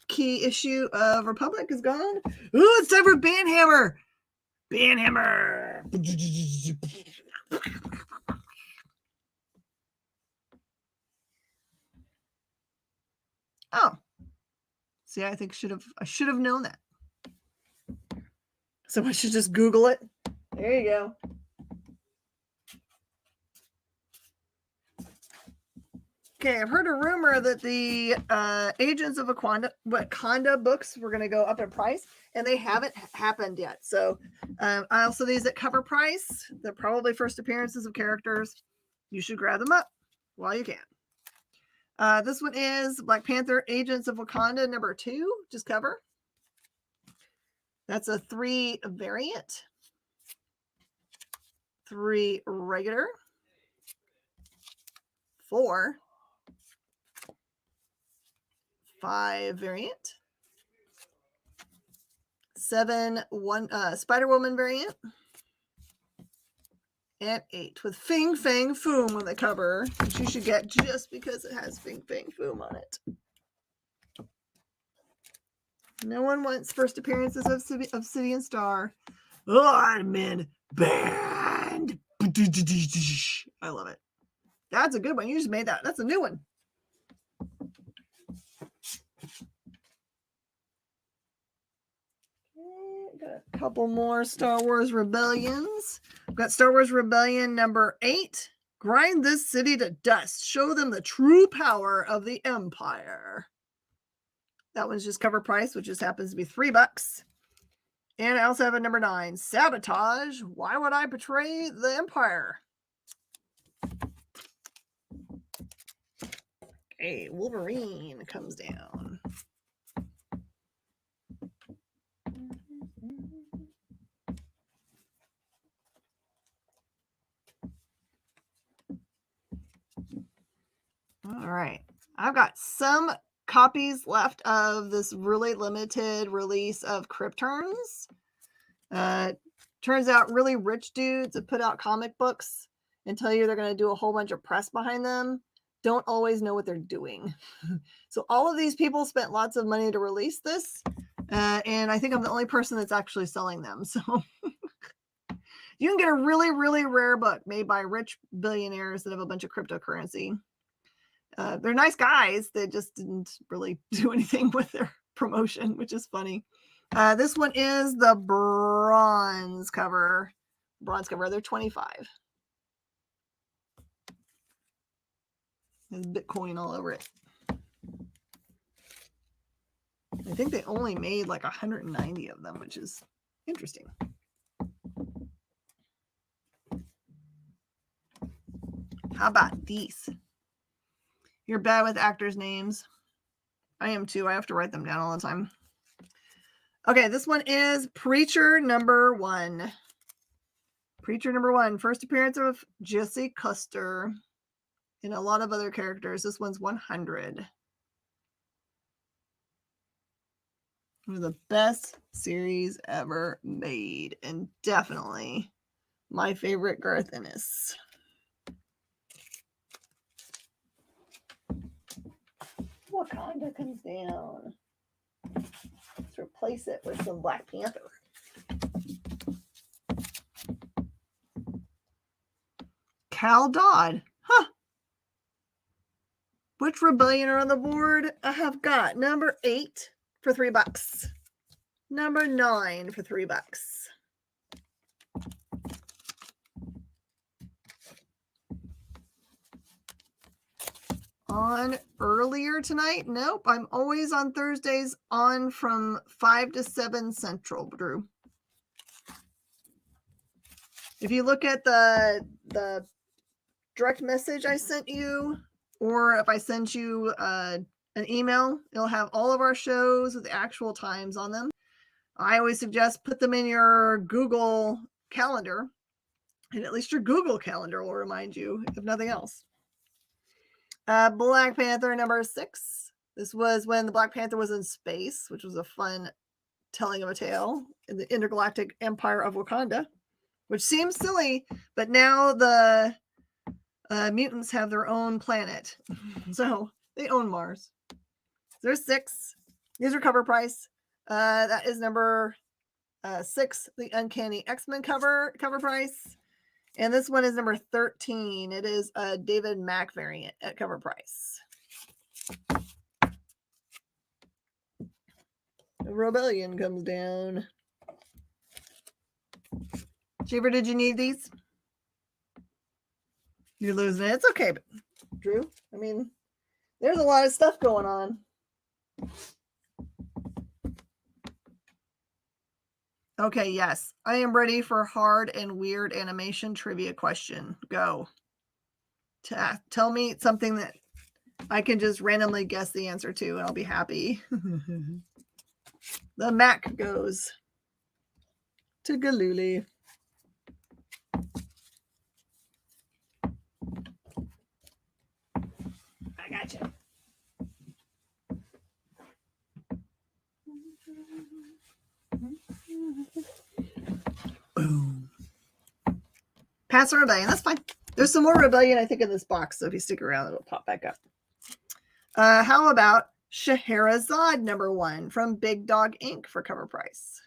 key issue of Republic is gone. Ooh, it's time for Banhammer. Banhammer. Oh, see, I think I should have known that. So I should just Google it. There you go. Okay, I've heard a rumor that the Agents of Wakanda books were going to go up in price, and they haven't happened yet. So I also these at cover price. They're probably first appearances of characters. You should grab them up while you can. This one is Black Panther Agents of Wakanda number 2, just cover. That's a 3 variant, 3 regular, 4, 5 variant, 7 Spider-Woman variant, and 8 with Fing Fang Foom on the cover, which you should get just because it has Fing Fang Foom on it. No one wants first appearances of Obsidian Star. Armin Band. I love it. That's a good one. You just made that. That's a new one. Okay, got a couple more Star Wars Rebellions. We've got Star Wars Rebellion number 8. Grind this city to dust. Show them the true power of the Empire. That one's just cover price, which just happens to be $3. And I also have a number 9, Sabotage. Why would I betray the Empire? Okay, Wolverine comes down. All right. I've got some copies left of this really limited release of Kryptons. Turns out really rich dudes that put out comic books and tell you they're going to do a whole bunch of press behind them don't always know what they're doing. So all of these people spent lots of money to release this. And I think I'm the only person that's actually selling them. So you can get a really, really rare book made by rich billionaires that have a bunch of cryptocurrency. They're nice guys. They just didn't really do anything with their promotion, which is funny. This one is the bronze cover. They're $25. There's Bitcoin all over it. I think they only made like 190 of them, which is interesting. How about these? You're bad with actors' names. I am too. I have to write them down all the time. Okay, this one is Preacher number 1. Preacher number 1. First appearance of Jesse Custer and a lot of other characters. This one's 100. One of the best series ever made, and definitely my favorite Garth Ennis. Wakanda comes down. Let's replace it with some Black Panther. Cal Dodd. Huh. Which rebellion are on the board? I have got number 8 for $3. Number 9 for $3. On earlier tonight? Nope. I'm always on Thursdays on from 5 to 7 Central, Drew. If you look at the direct message I sent you, or if I sent you an email, it'll have all of our shows with the actual times on them. I always suggest put them in your Google Calendar, and at least your Google Calendar will remind you, if nothing else. Black Panther number 6. This was when the Black Panther was in space, which was a fun telling of a tale in the intergalactic empire of Wakanda, which seems silly, but now the mutants have their own planet. So they own Mars. There's 6. These are cover price. That is number 6, the Uncanny X-Men cover price. And this one is number 13. It is a David Mack variant at cover price. The Rebellion comes down. Cheever, did you need these? You're losing it. It's okay, but Drew, I mean, there's a lot of stuff going on. Okay, yes. I am ready for hard and weird animation trivia question. Go. Tell me something that I can just randomly guess the answer to, and I'll be happy. The Mac goes to Galooly. I gotcha. Boom. Pass a Rebellion. That's fine. There's some more Rebellion, I think, in this box. So if you stick around, it'll pop back up. How about Scheherazade #1 from Big Dog Inc. for cover price,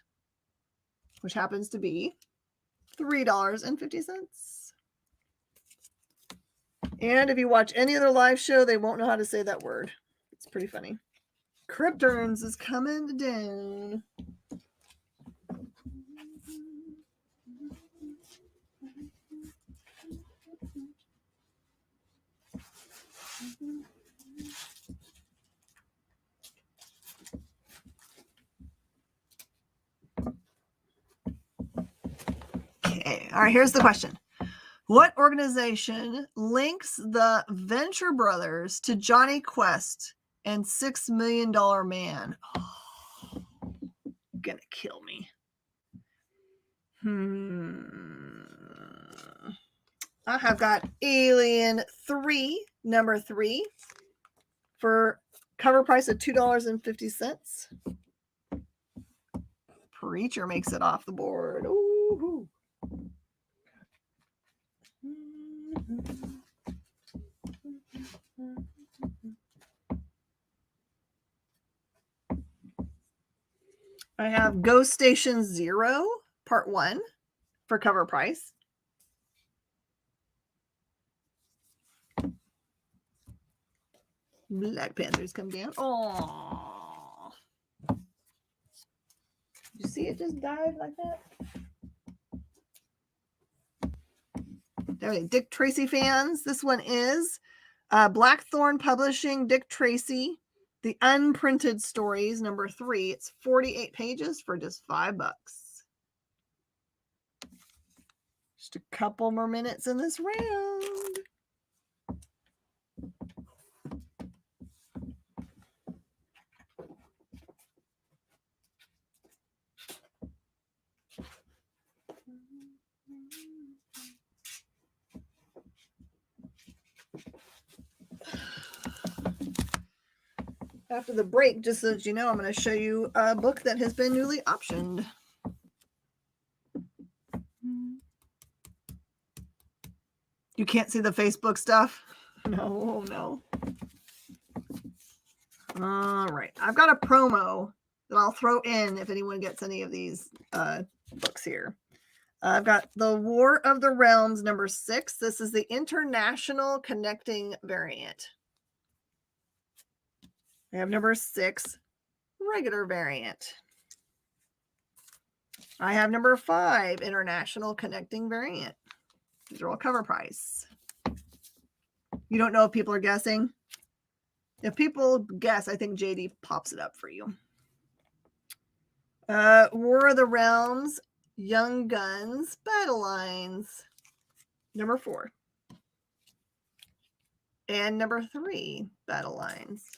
which happens to be $3.50. And if you watch any other live show, they won't know how to say that word. It's pretty funny. Crypturns is coming down. Okay, all right, here's the question. What organization links the Venture Brothers to Johnny Quest and $6 Million Man? Oh, gonna kill me. I have got Alien 3, #3, for cover price of $2.50. Preacher makes it off the board. Ooh. I have Ghost Station 0, Part 1 for cover price. Black Panthers come down. Oh, you see it just died like that? There we go. Dick Tracy fans. This one is Blackthorn Publishing, Dick Tracy, The Unprinted Stories, #3. It's 48 pages for just $5. Just a couple more minutes in this round. After the break, just so that you know, I'm going to show you a book that has been newly optioned. You can't see the Facebook stuff? No. All right. I've got a promo that I'll throw in if anyone gets any of these books here. I've got The War of the Realms, #6. This is the international connecting variant. I have #6, regular variant. I have #5, international connecting variant. These are all cover price. You don't know if people are guessing? If people guess, I think JD pops it up for you. War of the Realms, Young Guns, Battle Lines, #4. And #3, Battle Lines.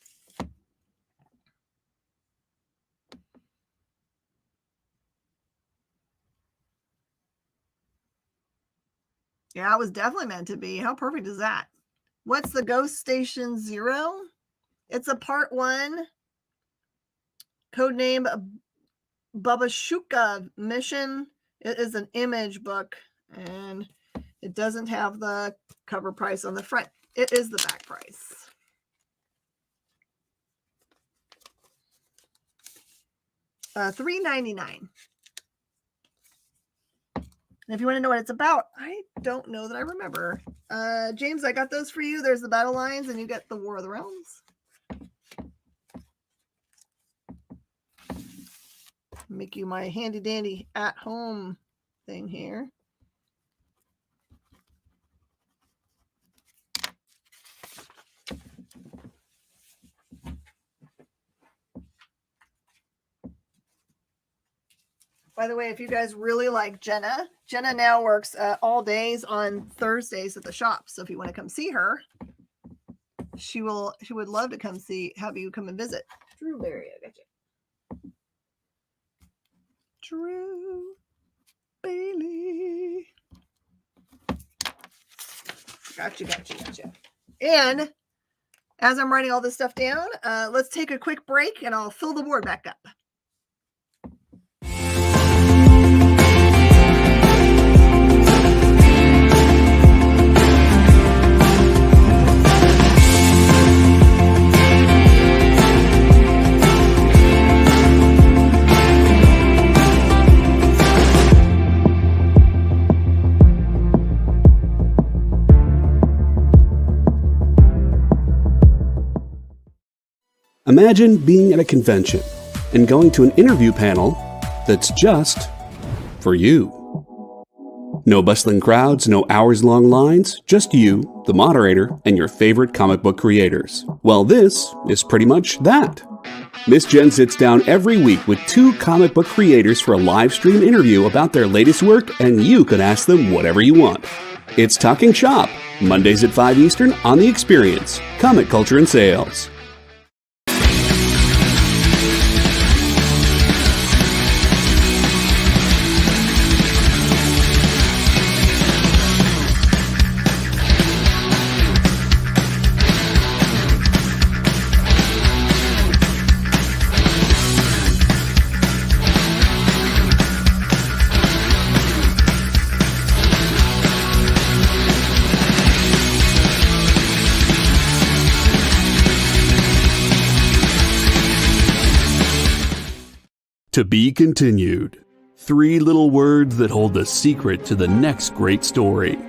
Yeah, it was definitely meant to be. How perfect is that? What's the Ghost Station 0? It's a Part 1, codename Babashuka Mission. It is an image book, and it doesn't have the cover price on the front. It is the back price. $3.99. And if you want to know what it's about, I don't know that I remember. James, I got those for you. There's the Battle Lines, and you get the War of the Realms. Make you my handy dandy at home thing here. By the way, if you guys really like Jenna now works all days on Thursdays at the shop. So if you want to come see her, she would love to have you come and visit. Drew Berry, I got you. Drew Bailey. Gotcha. And as I'm writing all this stuff down, let's take a quick break and I'll fill the board back up. Imagine being at a convention and going to an interview panel that's just for you. No bustling crowds, no hours-long lines, just you, the moderator, and your favorite comic book creators. Well, this is pretty much that. Miss Jen sits down every week with 2 comic book creators for a live stream interview about their latest work, and you can ask them whatever you want. It's Talking Shop, Mondays at 5 Eastern on The Experience, Comic Culture and Sales. To be continued. 3 little words that hold the secret to the next great story.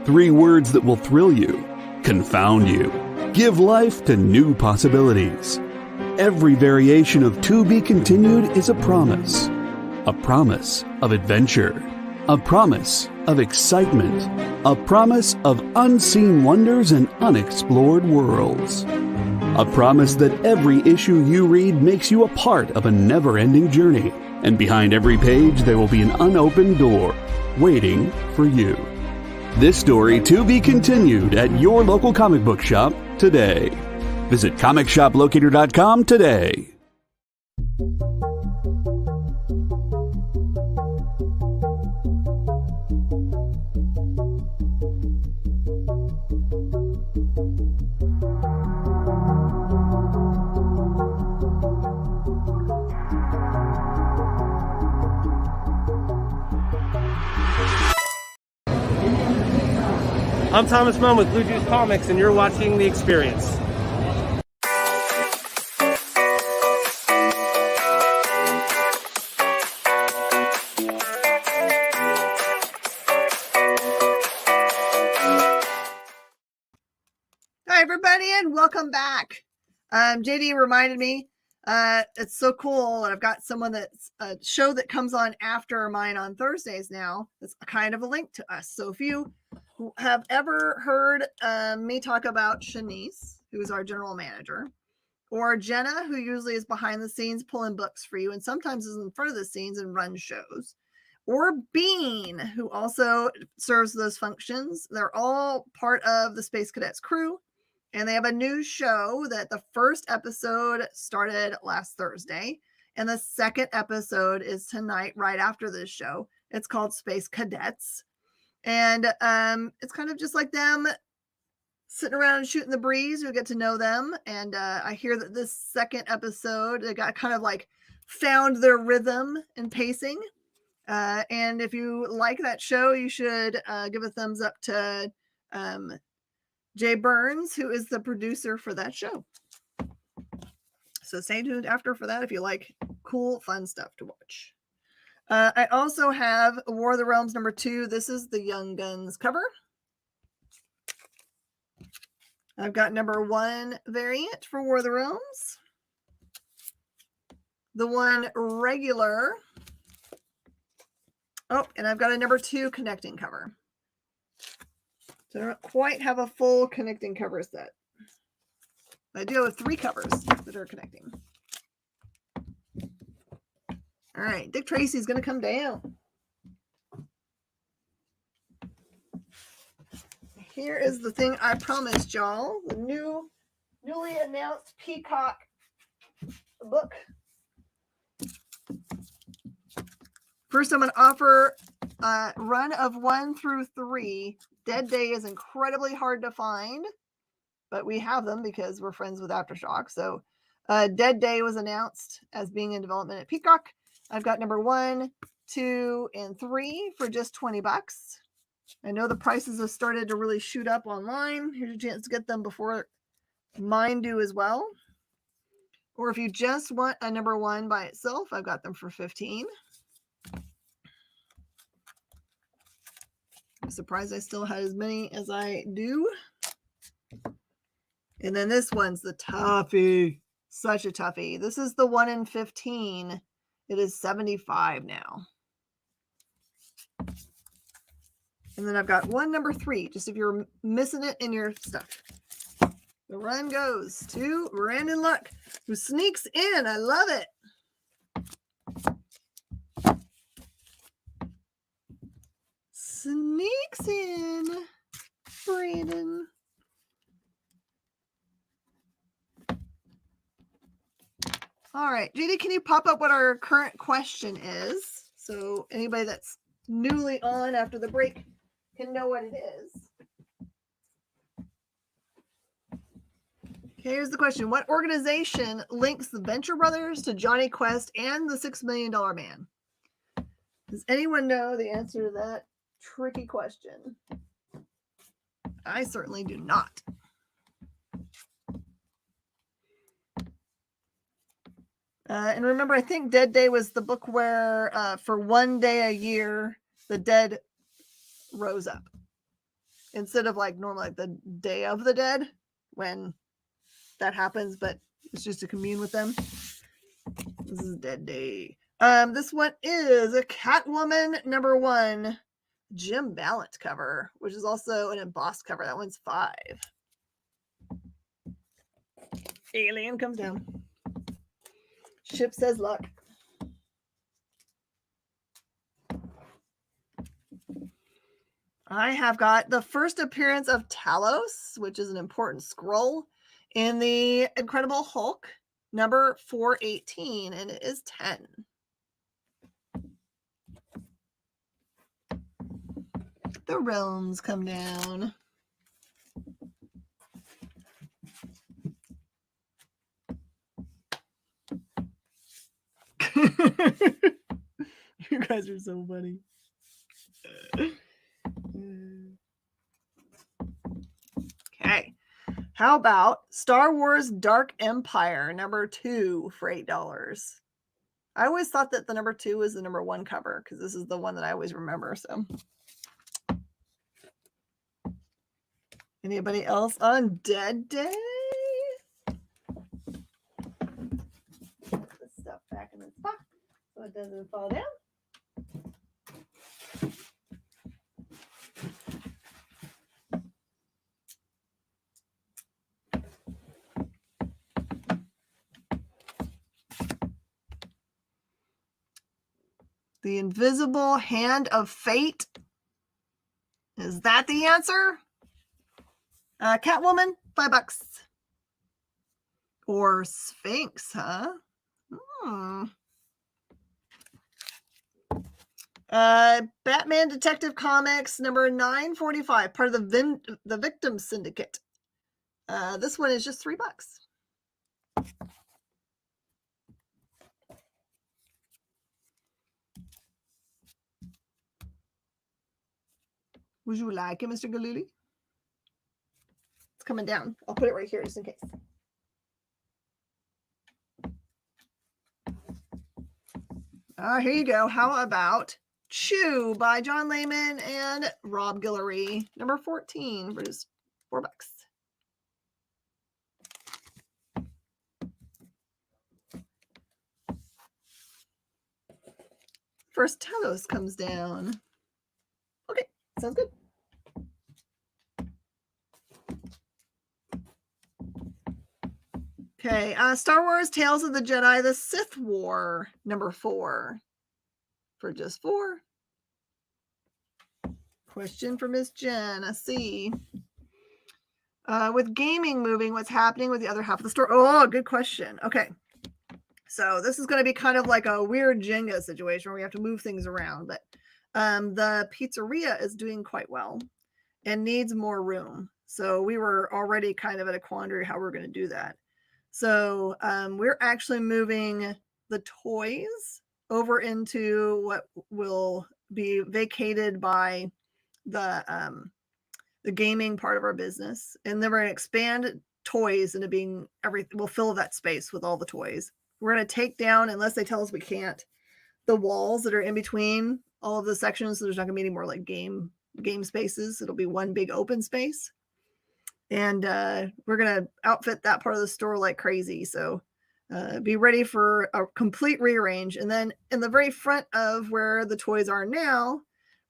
3 words that will thrill you, confound you, give life to new possibilities. Every variation of To Be Continued is a promise of adventure, a promise of excitement, a promise of unseen wonders and unexplored worlds. A promise that every issue you read makes you a part of a never-ending journey. And behind every page, there will be an unopened door waiting for you. This story to be continued at your local comic book shop today. Visit comicshoplocator.com today. I'm Thomas Munn with Blue Juice Comics, and you're watching The Experience. Hi, everybody, and welcome back. JD reminded me, it's so cool, and I've got someone that's a show that comes on after mine on Thursdays now. It's kind of a link to us. So if you have ever heard me talk about Shanice, who's our general manager, or Jenna, who usually is behind the scenes pulling books for you and sometimes is in front of the scenes and runs shows, or Bean, who also serves those functions, they're all part of the Space Cadets crew. And they have a new show that the first episode started last Thursday. And the second episode is tonight, right after this show. It's called Space Cadets. And it's kind of just like them sitting around and shooting the breeze. We get to know them. And I hear that this second episode, they got kind of like found their rhythm and pacing. And if you like that show, you should give a thumbs up to Jay Burns, who is the producer for that show. So stay tuned after for that if you like cool, fun stuff to watch. I also have War of the Realms #2. This is the Young Guns cover. I've got #1 variant for War of the Realms. The one regular. Oh, and I've got a #2 connecting cover. So I don't quite have a full connecting cover set. I do have 3 covers that are connecting. All right, Dick Tracy's going to come down. Here is the thing I promised y'all, the newly announced Peacock book. First, I'm going to offer a run of 1 through 3. Dead Day is incredibly hard to find, but we have them because we're friends with Aftershock. So Dead Day was announced as being in development at Peacock. I've got #1, 2, and 3 for just $20. I know the prices have started to really shoot up online. Here's your chance to get them before mine do as well. Or if you just want a #1 by itself, I've got them for $15. I'm surprised I still had as many as I do. And then this one's the toughie. Such a toughie. This is the 1 in 15. It is 75 now. And then I've got one number 3, just if you're missing it in your stuff. The run goes to Brandon Luck, who sneaks in. I love it. Sneaks in, Brandon. All right, JD, can you pop up what our current question is? So anybody that's newly on after the break can know what it is. Okay, here's the question. What organization links the Venture Brothers to Johnny Quest and the $6 Million Man? Does anyone know the answer to that tricky question? I certainly do not. And remember, I think Dead Day was the book where for one day a year, the dead rose up. Instead of like normally like the Day of the Dead, when that happens, but it's just to commune with them. This is Dead Day. This one is a Catwoman #1 Jim Ballant cover, which is also an embossed cover. That one's 5. Alien comes down. Ship says luck. I have got the first appearance of Talos, which is an important scroll in the Incredible Hulk, number 418, and it is 10. The realms come down. You guys are so funny. Okay. How about Star Wars Dark Empire #2 for $8? I always thought that the #2 was the #1 cover because this is the one that I always remember. So, anybody else on Dead Day? Put this stuff back in its box so it doesn't fall down. The Invisible Hand of Fate. Is that the answer? Catwoman, $5. Or Sphinx, huh? Batman Detective Comics #945, part of the Victim Syndicate. This one is just $3. Would you like it, Mr. Galuli? It's coming down. I'll put it right here just in case. Here you go. How about Chew by John Layman and Rob Guillory, #14 for just $4. First Talos comes down. Okay, sounds good. Okay, Star Wars Tales of the Jedi, the Sith War, #4 for just $4. Question for Miss Jen, a C. With gaming moving, what's happening with the other half of the store? Oh, good question. Okay, so this is going to be kind of like a weird Jenga situation where we have to move things around, but the pizzeria is doing quite well and needs more room. So we were already kind of at a quandary how we're going to do that. So we're actually moving the toys over into what will be vacated by the gaming part of our business. And then we're going to expand toys into being everything. We'll fill that space with all the toys. We're going to take down, unless they tell us we can't, the walls that are in between all of the sections. So there's not going to be any more like game spaces. It'll be one big open space. And we're going to outfit that part of the store like crazy. So Be ready for a complete rearrange. And then in the very front of where the toys are now,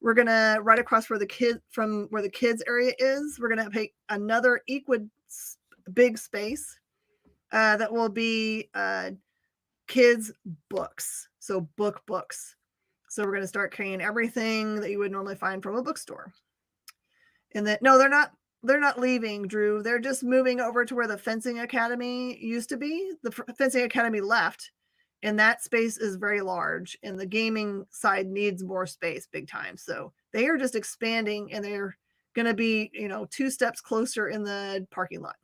we're gonna right across where the kids area is. We're gonna make another equal big space that will be kids books. So books. So we're gonna start carrying everything that you would normally find from a bookstore. And that no, they're not leaving, Drew. They're just moving over to where the fencing academy used to be. The fencing academy left, and that space is very large, and the gaming side needs more space big time. So they are just expanding, and they're going to be, 2 steps closer in the parking lot.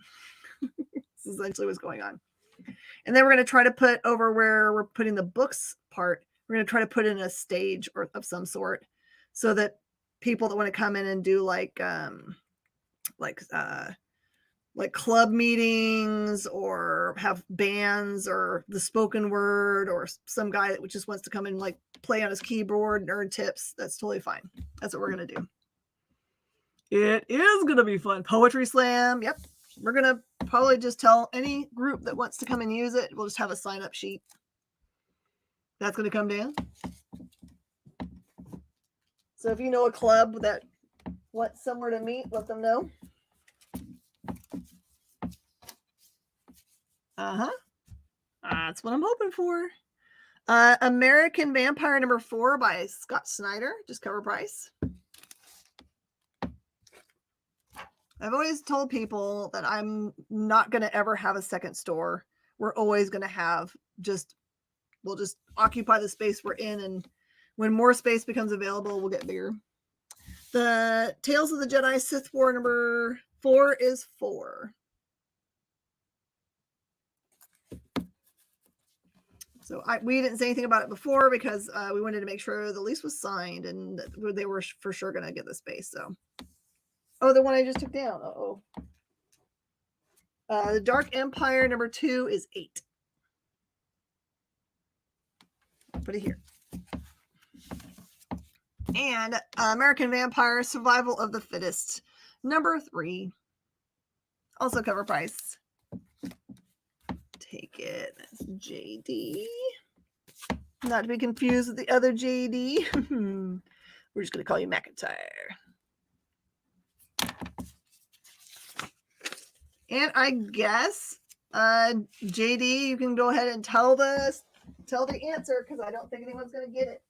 This is essentially what's going on. And then we're going to try to put over where we're putting the books part, we're going to try to put in a stage or of some sort so that people that want to come in and do like club meetings or have bands or the spoken word or some guy that just wants to come and like play on his keyboard and earn tips. That's totally fine. That's what we're going to do. It is going to be fun. Poetry slam. Yep. We're going to probably just tell any group that wants to come and use it. We'll just have a sign up sheet. That's going to come down. So if you know a club that wants somewhere to meet, let them know. That's what I'm hoping for. American Vampire number 4 by Scott Snyder, just cover price. I've always told people that I'm not going to ever have a second store. We're always going to have we'll just occupy the space we're in, and when more space becomes available, we'll get bigger. The Tales of the Jedi Sith War number 4 is 4. So we didn't say anything about it before because we wanted to make sure the lease was signed and they were for sure going to get the space. So, the one I just took down. The Dark Empire number 2 is 8. Put it here. And American Vampire Survival of the Fittest number 3, also cover price. Take it. That's JD. Not to be confused with the other JD. We're just going to call you McIntyre. And I guess, JD, you can go ahead and tell the answer because I don't think anyone's going to get it.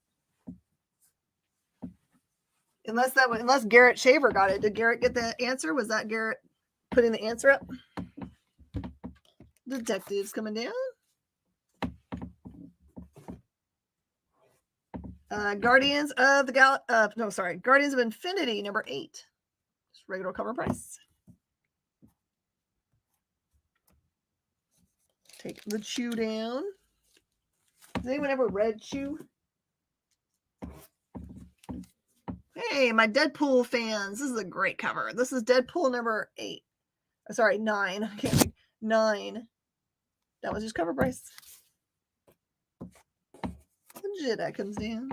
Unless Garrett Shaver got it. Did Garrett get the answer? Was that Garrett putting the answer up? Detectives coming down. Guardians of Infinity number 8. Just regular cover price. Take the Chew down. Has anyone ever read Chew? Hey, my Deadpool fans. This is a great cover. This is Deadpool number 8. Sorry, 9. I can't read. 9. That was just cover price. The Jedi comes down.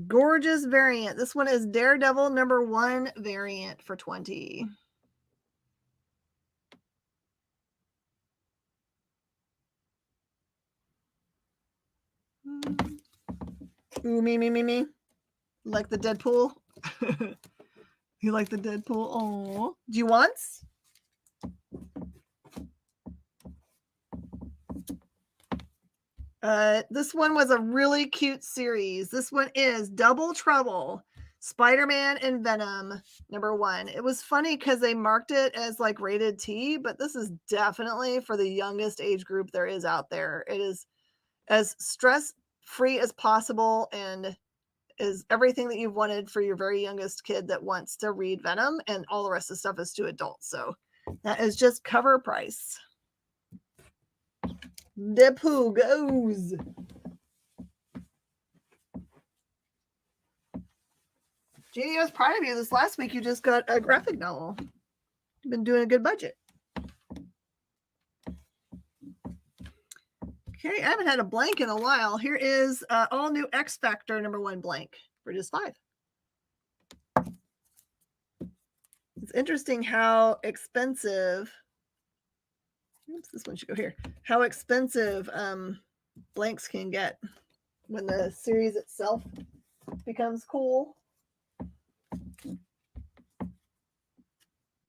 Gorgeous variant. This one is Daredevil number 1 variant for 20. Ooh, me. Like the Deadpool? You like the Deadpool? Oh, do you want? This one was a really cute series. This one is Double Trouble, Spider-Man and Venom number 1. It was funny because they marked it as like rated T, but this is definitely for the youngest age group there is out there. It is as stress-free as possible and is everything that you've wanted for your very youngest kid that wants to read Venom, and all the rest of the stuff is to adults. So that is just cover price. Deadpool goes. Jeannie, I was proud of you. This last week, you just got a graphic novel. You've been doing a good budget. Okay, I haven't had a blank in a while. Here is all new X Factor number 1 blank for just 5. It's interesting how expensive. Oops, this one should go here. How expensive blanks can get when the series itself becomes cool.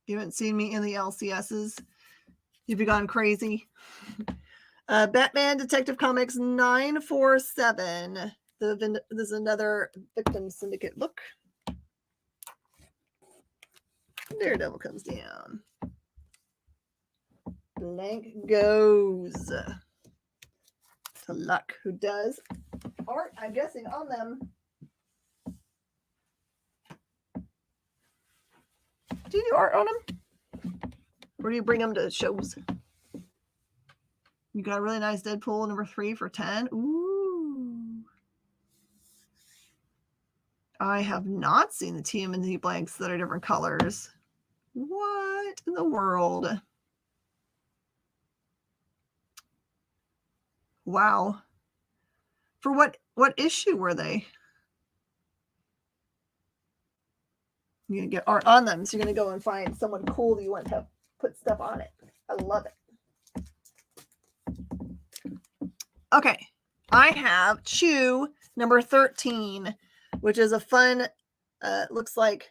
You haven't seen me in the LCSs. You've gone crazy. Batman Detective Comics 947. This is another Victim Syndicate book. Daredevil comes down. Blank goes to Luck, who does art, I'm guessing, on them. Do you do art on them? Or do you bring them to shows? You got a really nice Deadpool number 3 for 10. Ooh. I have not seen the TMNT blanks that are different colors. What in the world? Wow. For what issue were they? You're going to get art on them. So you're going to go and find someone cool that you want to have put stuff on it. I love it. Okay. I have Chew number 13, which is a fun, looks like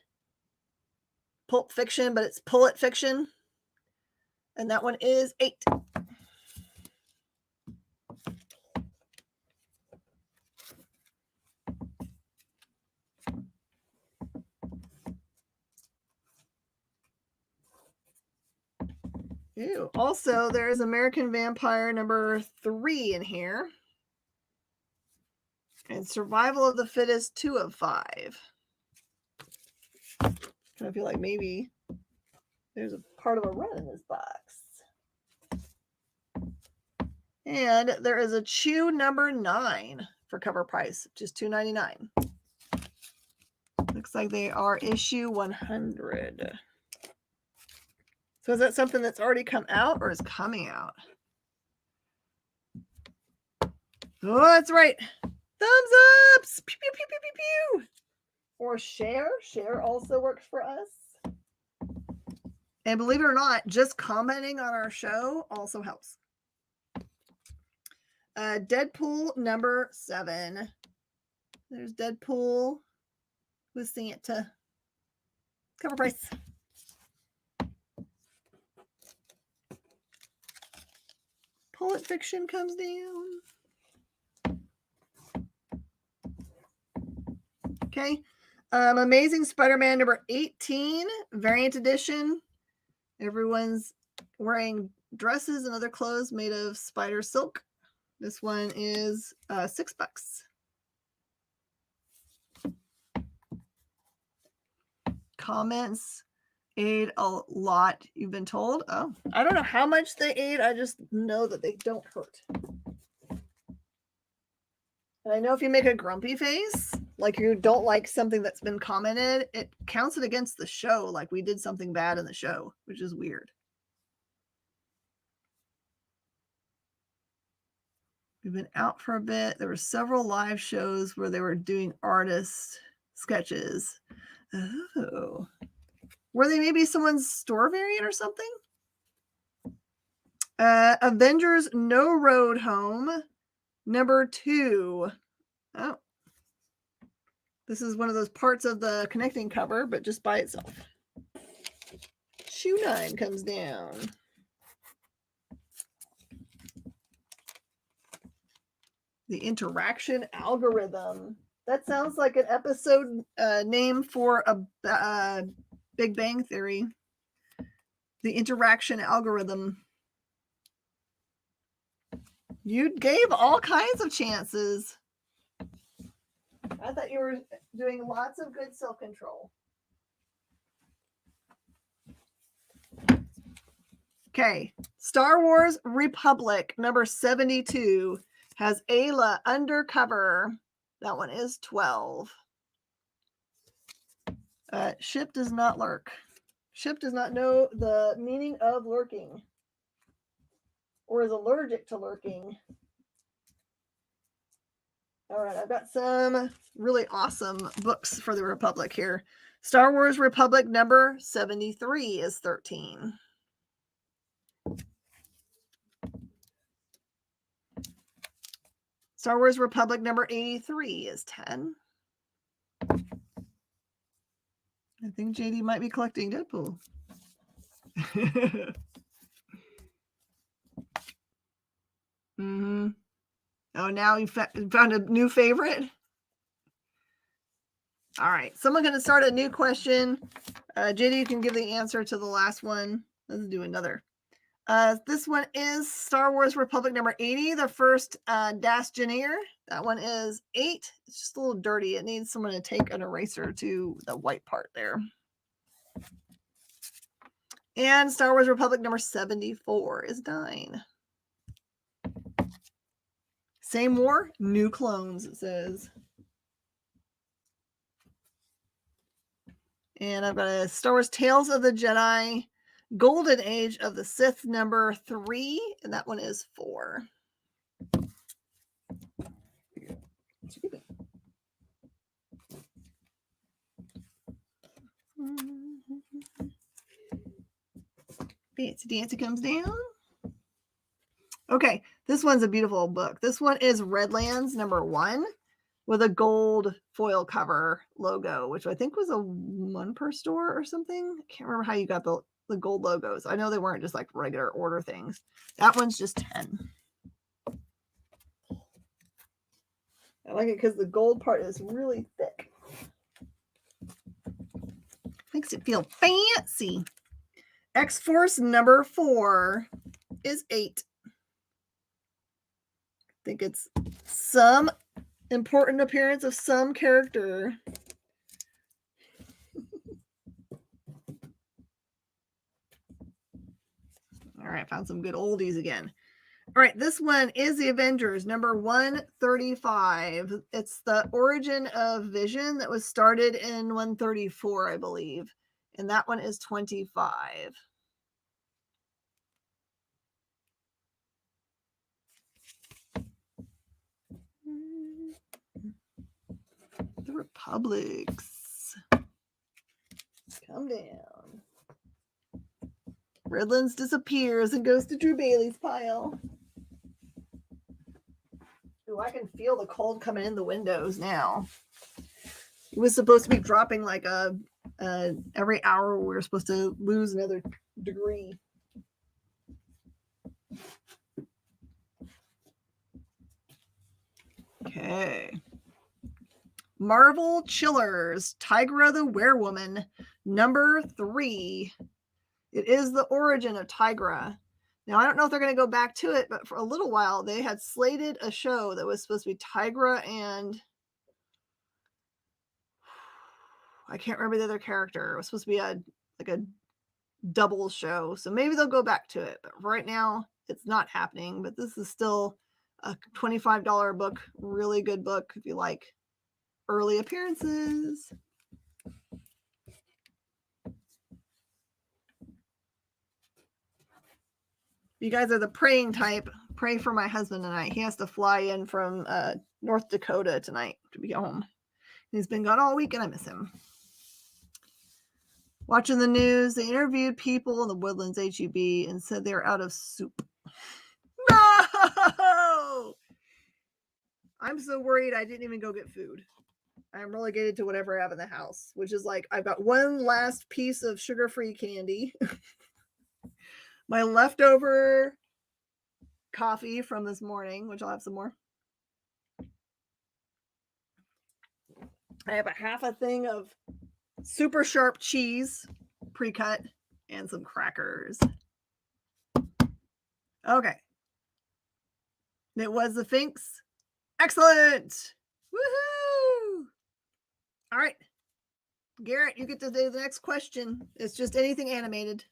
Pulp Fiction, but it's Pullet Fiction. And that one is 8. Ew. Also, there's American Vampire number 3 in here. And Survival of the Fittest 2 of 5. Kind of feel like maybe there's a part of a run in this box. And there is a Chew number 9 for cover price, which is $2.99. Looks like they are issue 100. So is that something that's already come out or is coming out? Oh, that's right. Thumbs ups. Pew, pew, pew, pew, pew, pew. Or share. Share also works for us. And believe it or not, just commenting on our show also helps. Deadpool number 7. There's Deadpool with Santa. Cover price. Pullet Fiction comes down. Okay. Amazing Spider-Man number 18, variant edition. Everyone's wearing dresses and other clothes made of spider silk. This one is $6. Comments aid a lot, you've been told. Oh, I don't know how much they aid. I just know that they don't hurt. And I know if you make a grumpy face, like you don't like something that's been commented, it counts it against the show, like we did something bad in the show, which is weird. We've been out for a bit. There were several live shows where they were doing artist sketches. Oh. Were they maybe someone's store variant or something? Avengers No Road Home, number 2. Oh. This is one of those parts of the connecting cover, but just by itself. Shoe 9 comes down. The interaction algorithm. That sounds like an episode name for a Big Bang Theory. The interaction algorithm. You gave all kinds of chances. I thought you were doing lots of good self-control. Okay. Star Wars Republic number 72 has Ayla undercover. That one is 12. Ship does not lurk. Ship does not know the meaning of lurking or is allergic to lurking. All right, I've got some really awesome books for the Republic here. Star Wars Republic number 73 is 13. Star Wars Republic number 83 is 10. I think JD might be collecting Deadpool. Mm-hmm. Oh, now you found a new favorite? All right. Someone going to start a new question. JD, you can give the answer to the last one. Let's do another. This one is Star Wars Republic number 80, the first Das Junior. That one is 8. It's just a little dirty. It needs someone to take an eraser to the white part there. And Star Wars Republic number 74 is 9. Same war, new clones, it says. And I've got a Star Wars Tales of the Jedi Golden Age of the Sith number 3, and that one is 4. Fancy Dancy comes down. Okay, this one's a beautiful book. This one is Redlands number 1 with a gold foil cover logo, which I think was a 1 per store or something. I can't remember how you got the gold logos. I know they weren't just like regular order things. That one's just 10. I like it because the gold part is really thick. Makes it feel fancy. X-Force number 4 is 8. I think it's some important appearance of some character. All right, found some good oldies again. All right, this one is the Avengers, number 135. It's the origin of Vision that was started in 134, I believe. And that one is 25. The Republics. Come down. Redlands disappears and goes to Drew Bailey's pile. Ooh, I can feel the cold coming in the windows now. It was supposed to be dropping like every hour. We were supposed to lose another degree. Okay. Marvel Chillers, Tigra the Werewoman, number 3. It is the origin of Tigra. Now, I don't know if they're going to go back to it, but for a little while, they had slated a show that was supposed to be Tigra and I can't remember the other character. It was supposed to be a double show. So maybe they'll go back to it. But right now, it's not happening. But this is still a $25 book. Really good book if you like early appearances. You guys are the praying type. Pray for my husband tonight. He has to fly in from North Dakota tonight to be home. He's been gone all week and I miss him. Watching the news, they interviewed people in the Woodlands HEB and said they're out of soup. No! I'm so worried I didn't even go get food. I'm relegated to whatever I have in the house, which is like I've got one last piece of sugar-free candy. My leftover coffee from this morning, which I'll have some more. I have a half a thing of super sharp cheese, pre-cut, and some crackers. Okay. It was the Finks. Excellent. Woohoo! All right. Garrett, you get to do the next question. It's just anything animated.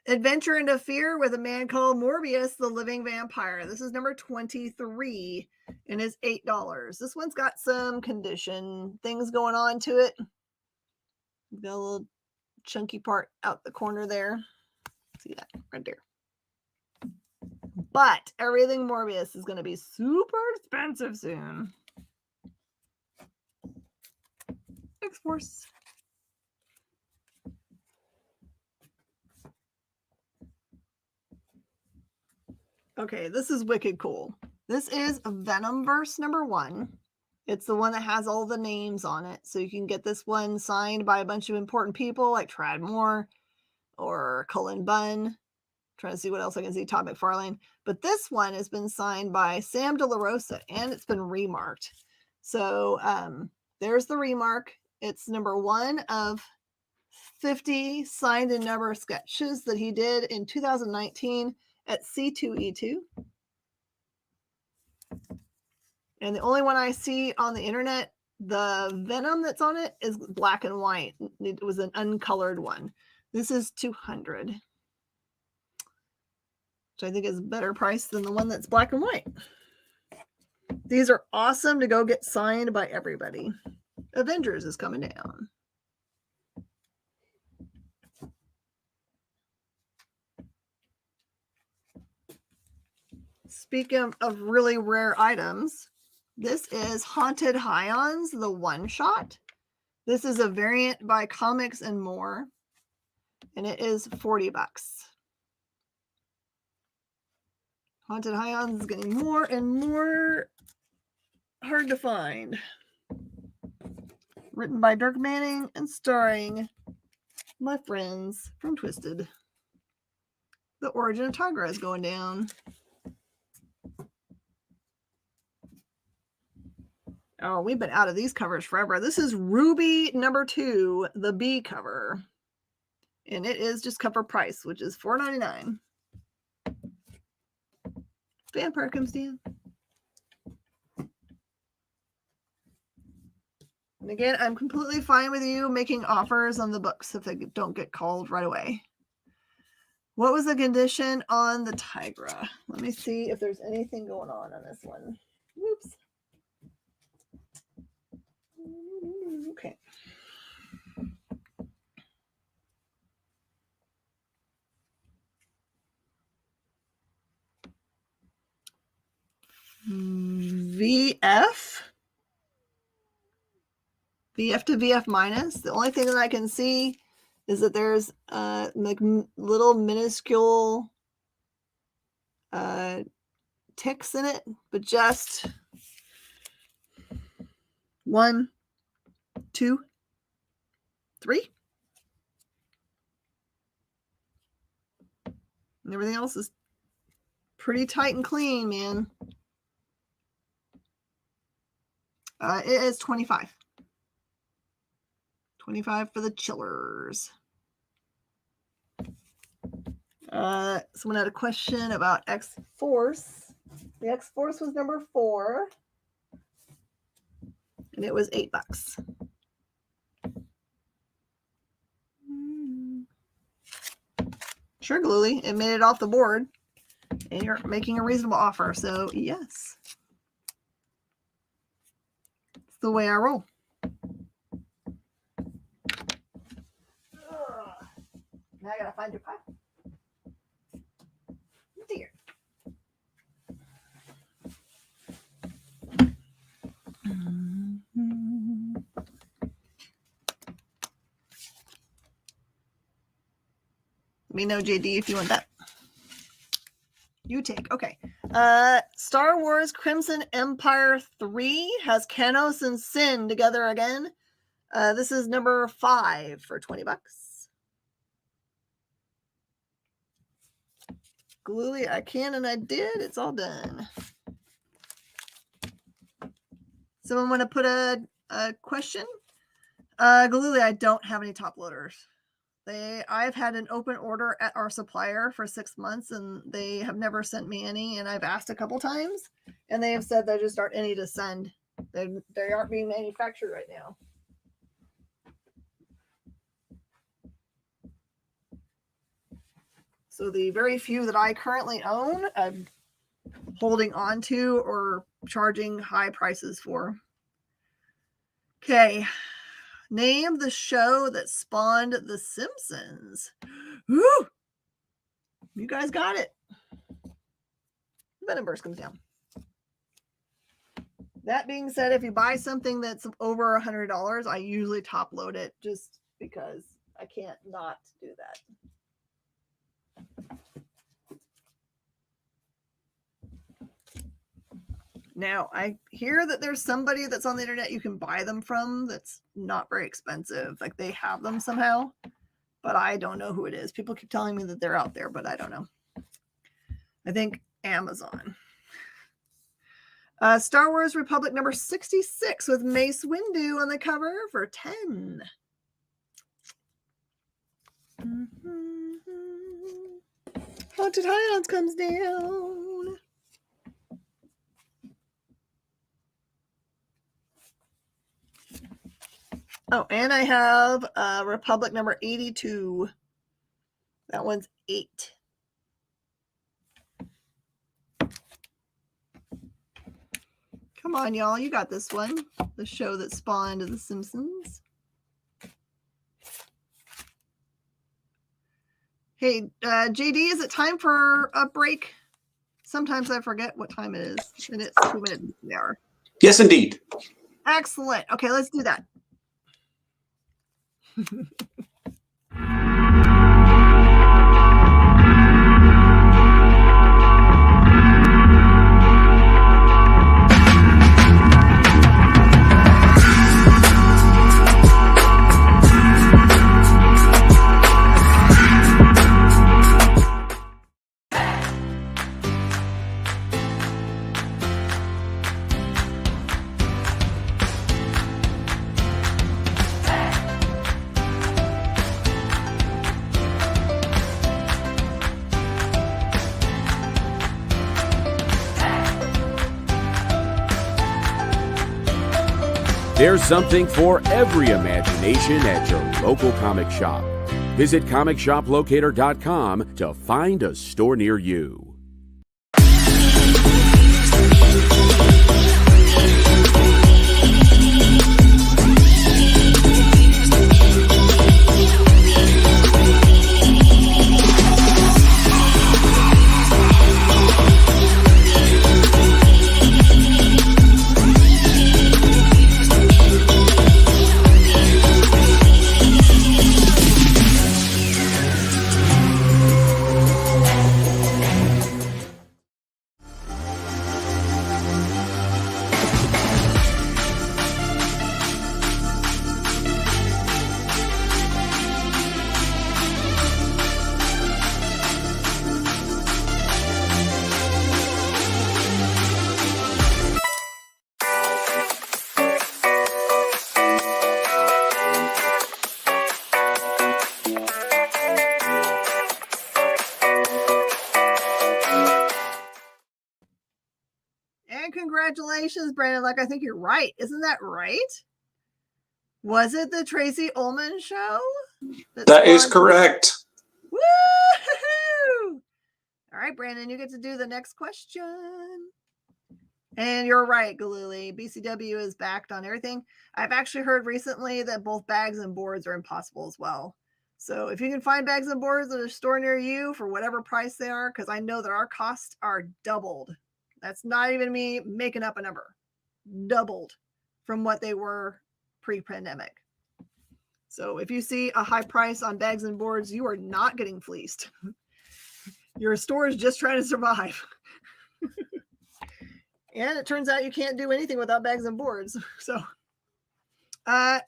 Adventure into Fear with a man called Morbius, the Living Vampire. This is number 23 and is $8. This one's got some condition things going on to it. Got a little chunky part out the corner there. See that right there. But everything Morbius is going to be super expensive soon. X-Force. Okay, this is wicked cool. This is Venomverse #1. It's the one that has all the names on it. So you can get this one signed by a bunch of important people like Trad Moore or Cullen Bunn. Trying to see what else I can see. Todd McFarlane. But this one has been signed by Sam De La Rosa and it's been remarked. So there's the remark. It's #1 of 50 signed and numbered sketches that he did in 2019 at C2E2. And the only one I see on the internet, the Venom that's on it is black and white. It was an uncolored one. This is 200, which I think is a better price than the one that's black and white. These are awesome to go get signed by everybody. Avengers is coming down. Speaking of really rare items, this is Haunted Hions, the one-shot. This is a variant by Comics and More, and it is $40. Haunted Hions is getting more and more hard to find. Written by Dirk Manning and starring my friends from Twisted. The Origin of Tigra is going down. Oh, we've been out of these covers forever. This is Ruby #2, the B cover. And it is just cover price, which is $4.99. Vampire comes down. And again, I'm completely fine with you making offers on the books if they don't get called right away. What was the condition on the Tigra? Let me see if there's anything going on this one. Whoops. Okay. VF to VF minus. The only thing that I can see is that there's like little minuscule ticks in it, but just 1, 2, 3. And everything else is pretty tight and clean, man. It is 25. 25 for the chillers. Someone had a question about X-Force. The X-Force was #4. And it was $8. Sure, Glooly. It made it off the board. And you're making a reasonable offer. So, yes. It's the way I roll. Now I gotta find your pie. Dear. Let me know, JD, if you want that. You take. Okay. Star Wars Crimson Empire 3 has Kanos and Sin together again. This is #5 for $20. Glooly, I can and I did. It's all done. Someone want to put a question? Glooly, I don't have any top loaders. I've had an open order at our supplier for 6 months and they have never sent me any, and I've asked a couple times and they have said there just aren't any to send. They aren't being manufactured right now. So the very few that I currently own, I'm holding on to or charging high prices for. Okay. Name the show that spawned The Simpsons. Woo! You guys got it. Venomverse comes down. That being said, if you buy something that's over $100, I usually top load it just because I can't not do that. Now, I hear that there's somebody that's on the internet you can buy them from that's not very expensive. Like they have them somehow, but I don't know who it is. People keep telling me that they're out there, but I don't know. I think Amazon. Star Wars Republic number 66 with Mace Windu on the cover for 10. Haunted Highlands comes down. Oh, and I have Republic number 82. That one's 8. Come on, y'all. You got this one. The show that spawned The Simpsons. Hey, JD, is it time for a break? Sometimes I forget what time it is, and it's 2 minutes there. Yes, indeed. Excellent. Okay, let's do that. There's something for every imagination at your local comic shop. Visit ComicShopLocator.com to find a store near you. Congratulations, Brandon. Like, I think you're right. Isn't that right? Was it the Tracy Ullman show? That is correct. Woo-hoo! All right, Brandon, you get to do the next question. And you're right, Galuli. BCW is backed on everything. I've actually heard recently that both bags and boards are impossible as well. So if you can find bags and boards at a store near you for whatever price they are, because I know that our costs are doubled. That's not even me making up a number. Doubled from what they were pre-pandemic. So if you see a high price on bags and boards, you are not getting fleeced. Your store is just trying to survive. And it turns out you can't do anything without bags and boards. So I'm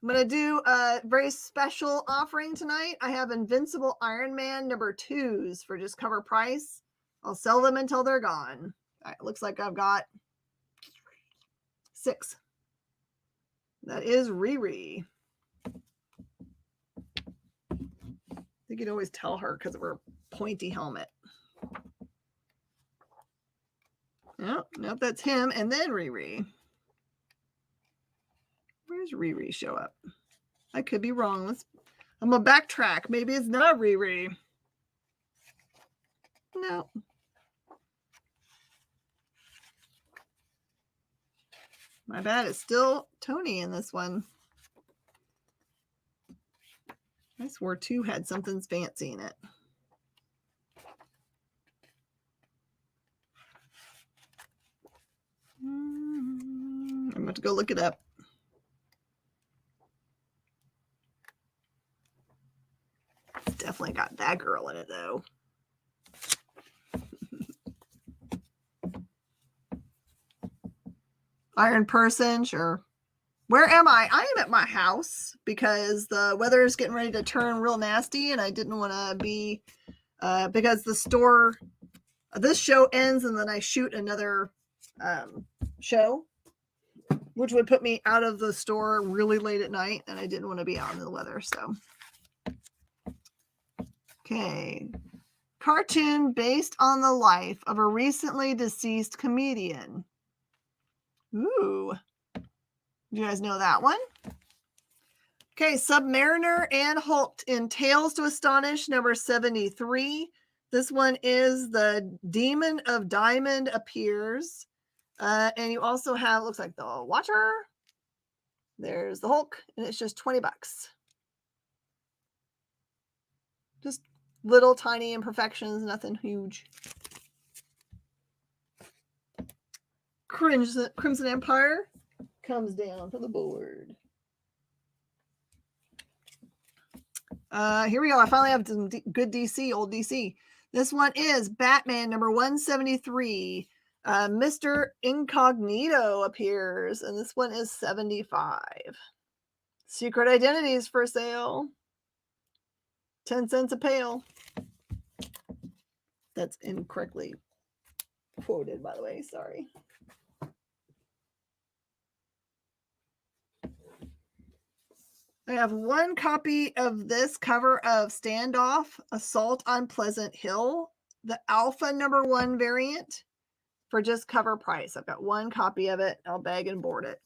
going to do a very special offering tonight. I have Invincible Iron Man number 2s for just cover price. I'll sell them until they're gone. All right, looks like I've got 6. That is Riri. I think you'd always tell her because of her pointy helmet. Nope, that's him. And then Riri. Where's Riri show up? I could be wrong. I'm going to backtrack. Maybe it's not Riri. No. My bad. It's still Tony in this one. I swore 2 had something fancy in it. I'm going to go look it up. It's definitely got that girl in it, though. Iron Person, sure. Where am I? I am at my house because the weather is getting ready to turn real nasty, and I didn't want to be because the store. This show ends, and then I shoot another show, which would put me out of the store really late at night, and I didn't want to be out in the weather. So, okay, cartoon based on the life of a recently deceased comedian. Ooh. Do you guys know that one? Okay, Submariner and Hulk in Tales to Astonish, number 73. This one is the Demon of Diamond appears. And you also have, looks like the Watcher. There's the Hulk, and it's just $20. Just little tiny imperfections, nothing huge. Crimson Empire comes down to the board. Here we go. I finally have some good DC, old DC. This one is Batman number 173. Mr. Incognito appears, and this one is $75. Secret Identities for sale. 10 cents a pail. That's incorrectly quoted, by the way. Sorry. I have one copy of this cover of Standoff, Assault on Pleasant Hill, the Alpha number 1 variant for just cover price. I've got one copy of it. I'll bag and board it.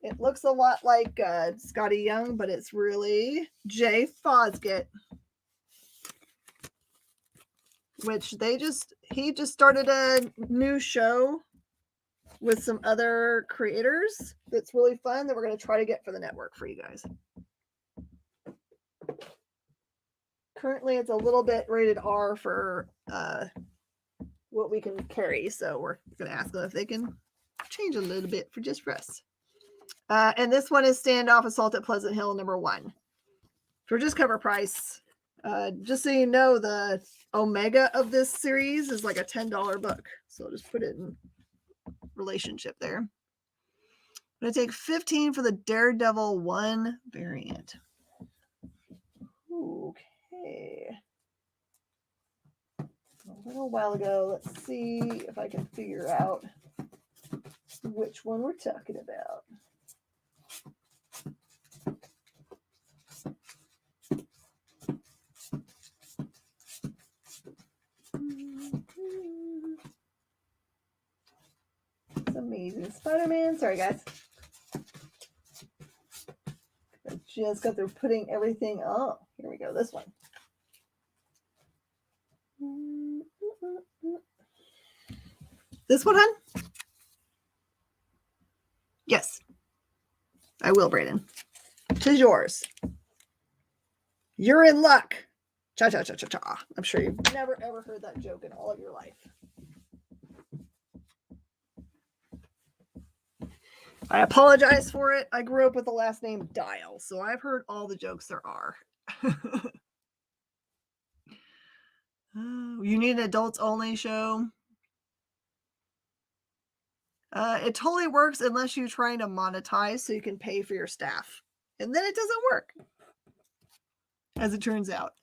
It looks a lot like Scotty Young, but it's really Jay Fosgett, which he just started a new show with some other creators that's really fun that we're going to try to get for the network for you guys. Currently, it's a little bit rated R for what we can carry, so we're going to ask them if they can change a little bit for us. And this one is Standoff Assault at Pleasant Hill number 1 for just cover price. Just so you know, the Omega of this series is like a $10 book, so I'll just put it in relationship there. I'm going to take 15 for the Daredevil 1 variant. Okay. A little while ago, let's see if I can figure out which one we're talking about. Amazing Spider-Man. Sorry, guys. I just got through putting everything on. Here we go. This one. This one, hon? Yes. I will, Brayden. 'Tis yours. You're in luck. Cha-cha-cha-cha-cha. I'm sure you've never, ever heard that joke in all of your life. I apologize for it. I grew up with the last name Dial, so I've heard all the jokes there are. You need an adults only show. It totally works unless you're trying to monetize so you can pay for your staff. And then it doesn't work. As it turns out.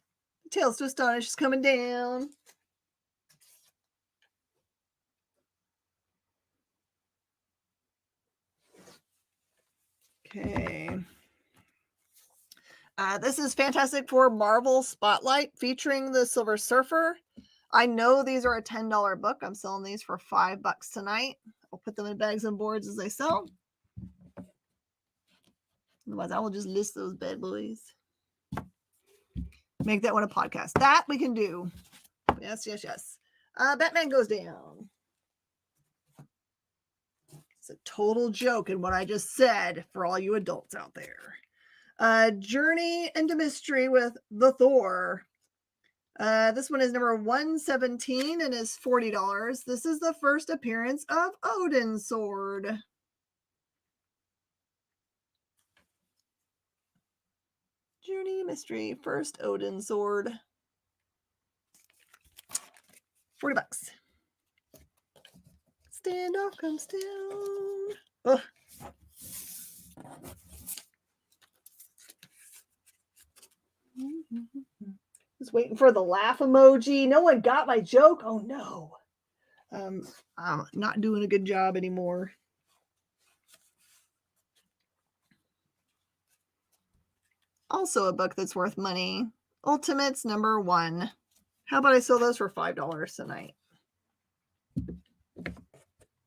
Tales to Astonish is coming down. Okay. This is Fantastic Four Marvel Spotlight featuring the Silver Surfer. I know these are a $10 book. I'm selling these for $5 tonight. I'll put them in bags and boards as they sell. Otherwise, I will just list those bad boys. Make that one a podcast. That we can do. Yes, yes, yes. Batman goes down. It's a total joke in what I just said for all you adults out there. Journey into Mystery with the Thor. This one is number 117 and is $40. This is the first appearance of Odin's sword. mystery first Odin sword. $40. Standoff comes down. Ugh. Just waiting for the laugh emoji. No one got my joke. Oh no. I'm not doing a good job anymore. Also a book that's worth money. Ultimates #1. How about I sell those for $5 tonight?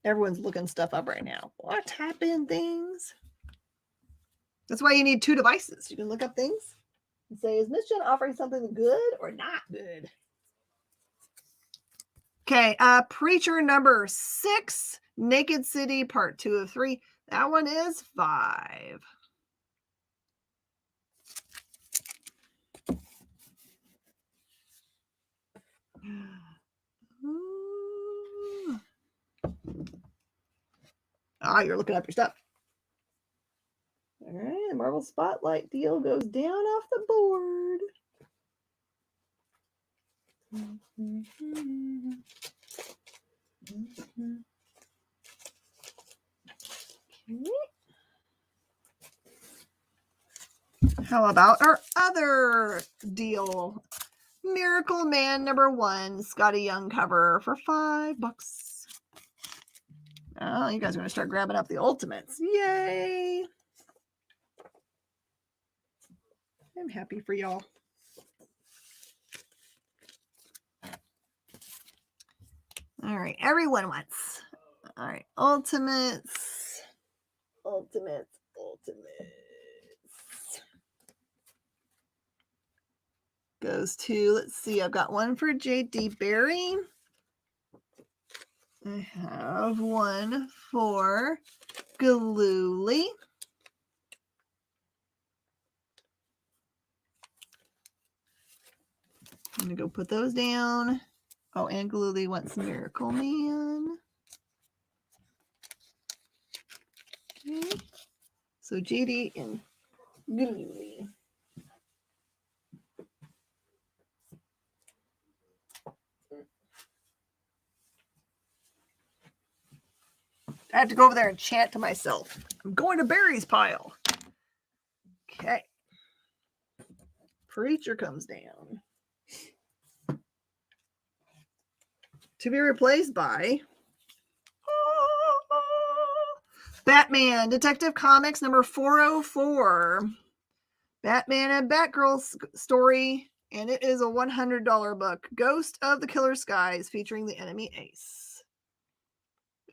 Everyone's looking stuff up right now. What type in things? That's why you need 2 devices. You can look up things and say, is Miss Jen offering something good or not good? Okay, Preacher #6, Naked City, part 2 of 3. That one is $5. You're looking up your stuff. All right, the Marvel Spotlight deal goes down off the board. Okay. How about our other deal? Miracle Man #1, Scotty Young cover for $5. Oh, you guys are going to start grabbing up the Ultimates. Yay! I'm happy for y'all. All right, everyone wants. All right, Ultimates. Goes to, let's see, I've got one for J.D. Barry. I have one for Galooly. I'm going to go put those down. Oh, and Galooly wants Miracle Man. Okay. So JD and Galooly. I have to go over there and chant to myself. I'm going to Barry's pile. Okay. Preacher comes down. To be replaced by Batman, Detective Comics #404. Batman and Batgirl story, and it is a $100 book. Ghost of the Killer Skies, featuring the enemy Ace.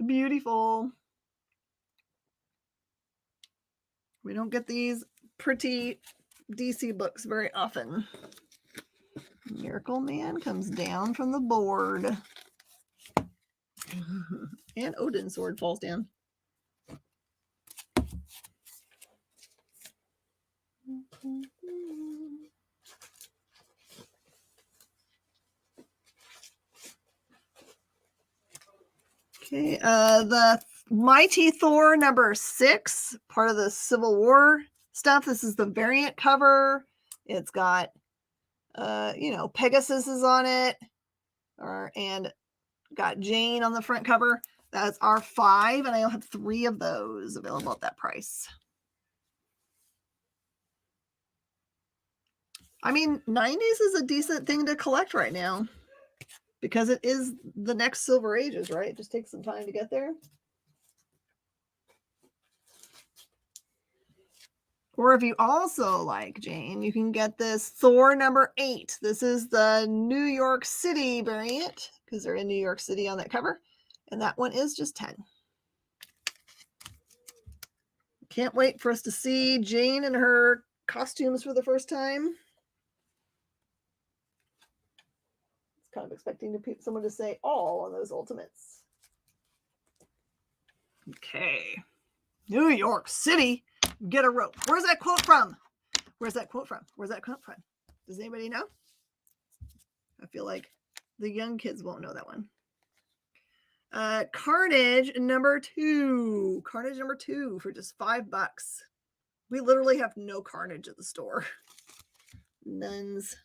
Beautiful. We don't get these pretty DC books very often. Miracle Man comes down from the board. And Odin's sword falls down. Okay, the Mighty Thor #6, part of the Civil War stuff. This is the variant cover. It's got, Pegasus is on it, and got Jane on the front cover. That's R5, and I'll have 3 of those available at that price. I mean, 90s is a decent thing to collect right now because it is the next Silver Ages, right? It just takes some time to get there. Or if you also like Jane, you can get this Thor #8. This is the New York City variant because they're in New York City on that cover. And that one is just 10. Can't wait for us to see Jane in her costumes for the first time. It's kind of expecting someone to say all on those Ultimates. Okay. New York City. Get a rope. Where's that quote from? Where's that quote from? Does anybody know? I feel like the young kids won't know that one. Carnage #2. Carnage #2 for just $5. We literally have no Carnage at the store. nuns.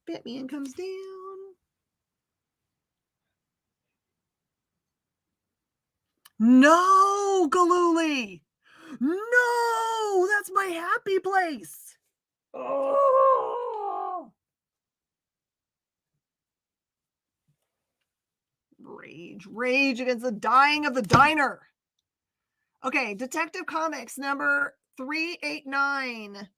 Batman comes down. No, Galooly. No, that's my happy place. Oh. Rage against the dying of the diner. Okay, Detective Comics number 389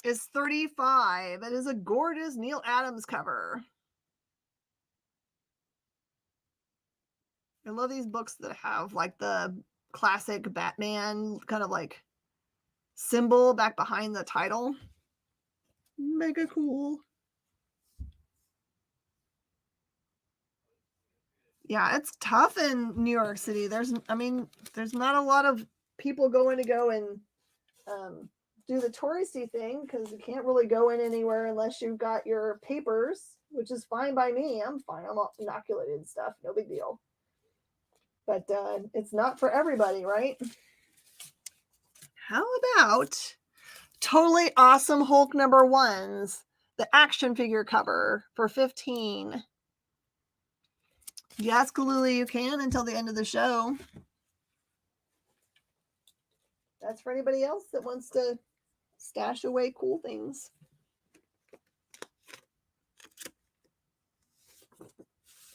is 35. It is a gorgeous Neil Adams cover. I love these books that have like the classic Batman kind of like symbol back behind the title. Mega cool. Yeah, it's tough in New York City. There's not a lot of people going to go and do the touristy thing because you can't really go in anywhere unless you've got your papers, which is fine by me. I'm fine. I'm all inoculated and stuff. No big deal. But it's not for everybody, right? How about Totally Awesome Hulk number 1s, the action figure cover for 15. Yes, Galooly, you can until the end of the show. That's for anybody else that wants to stash away cool things.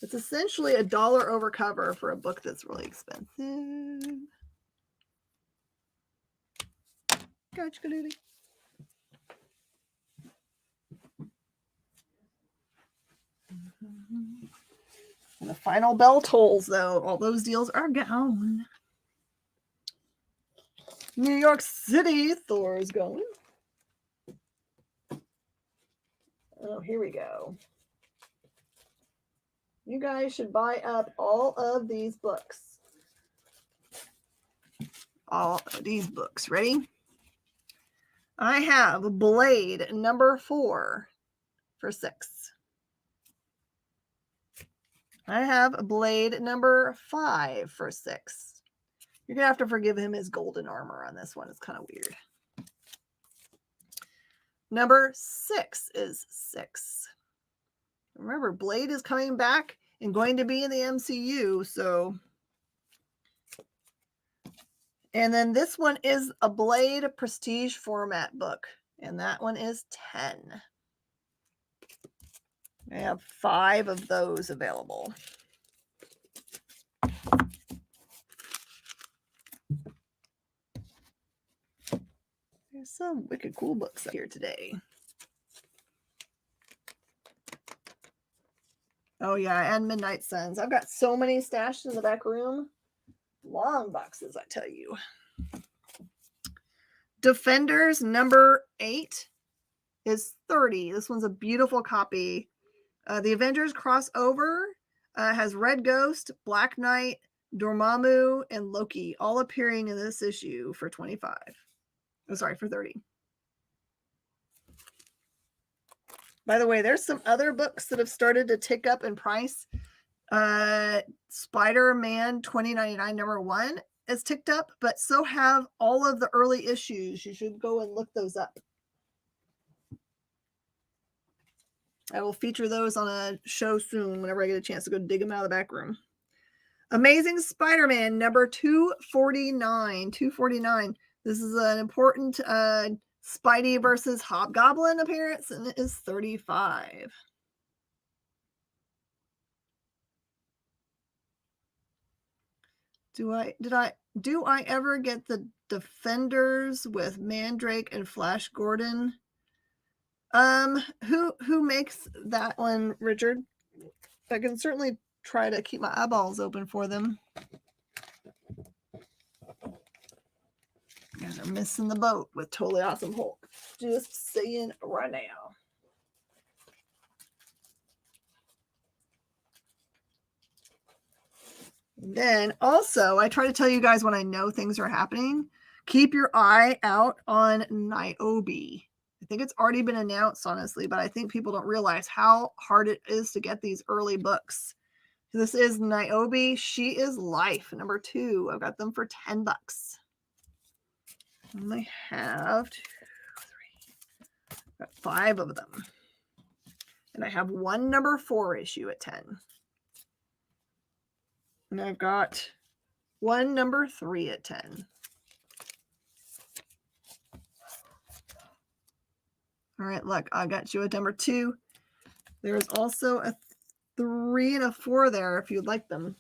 It's essentially $1 over cover for a book that's really expensive. Gotcha, Galooly. And the final bell tolls, though. All those deals are gone. New York City, Thor's going. Oh, here we go. You guys should buy up all of these books. All of these books. Ready? I have Blade number 4 for 6. I have Blade number 5 for 6. You're going to have to forgive him his golden armor on this one. It's kind of weird. Number 6 is 6. Remember, Blade is coming back and going to be in the MCU, so. And then this one is a Blade Prestige format book, and that one is 10. I have 5 of those available. There's some wicked cool books here today. Oh yeah, and Midnight Suns. I've got so many stashed in the back room. Long boxes, I tell you. Defenders number 8 is 30. This one's a beautiful copy. The Avengers crossover has Red Ghost, Black Knight, Dormammu, and Loki all appearing in this issue for 25. Oh, sorry, for 30. By the way, there's some other books that have started to tick up in price. Spider-Man 2099 number 1 is ticked up, but so have all of the early issues. You should go and look those up. I will feature those on a show soon whenever I get a chance to go dig them out of the back room. Amazing Spider-Man number 249. 249. This is an important Spidey versus Hobgoblin appearance, and it is 35. Do I ever get the Defenders with Mandrake and Flash Gordon? Who makes that one, Richard? I can certainly try to keep my eyeballs open for them. You guys are missing the boat with Totally Awesome Hulk. Just saying right now. Then also, I try to tell you guys when I know things are happening. Keep your eye out on Niobe. I think it's already been announced, honestly, but I think people don't realize how hard it is to get these early books. This is Niobe. She is Life, number 2. I've got them for $10. And I have 2, 3, Got 5 of them. And I have one number 4 issue at 10. And I've got one number 3 at 10. All right, look, I got you at number 2. There's also a 3 and a 4 there if you'd like them.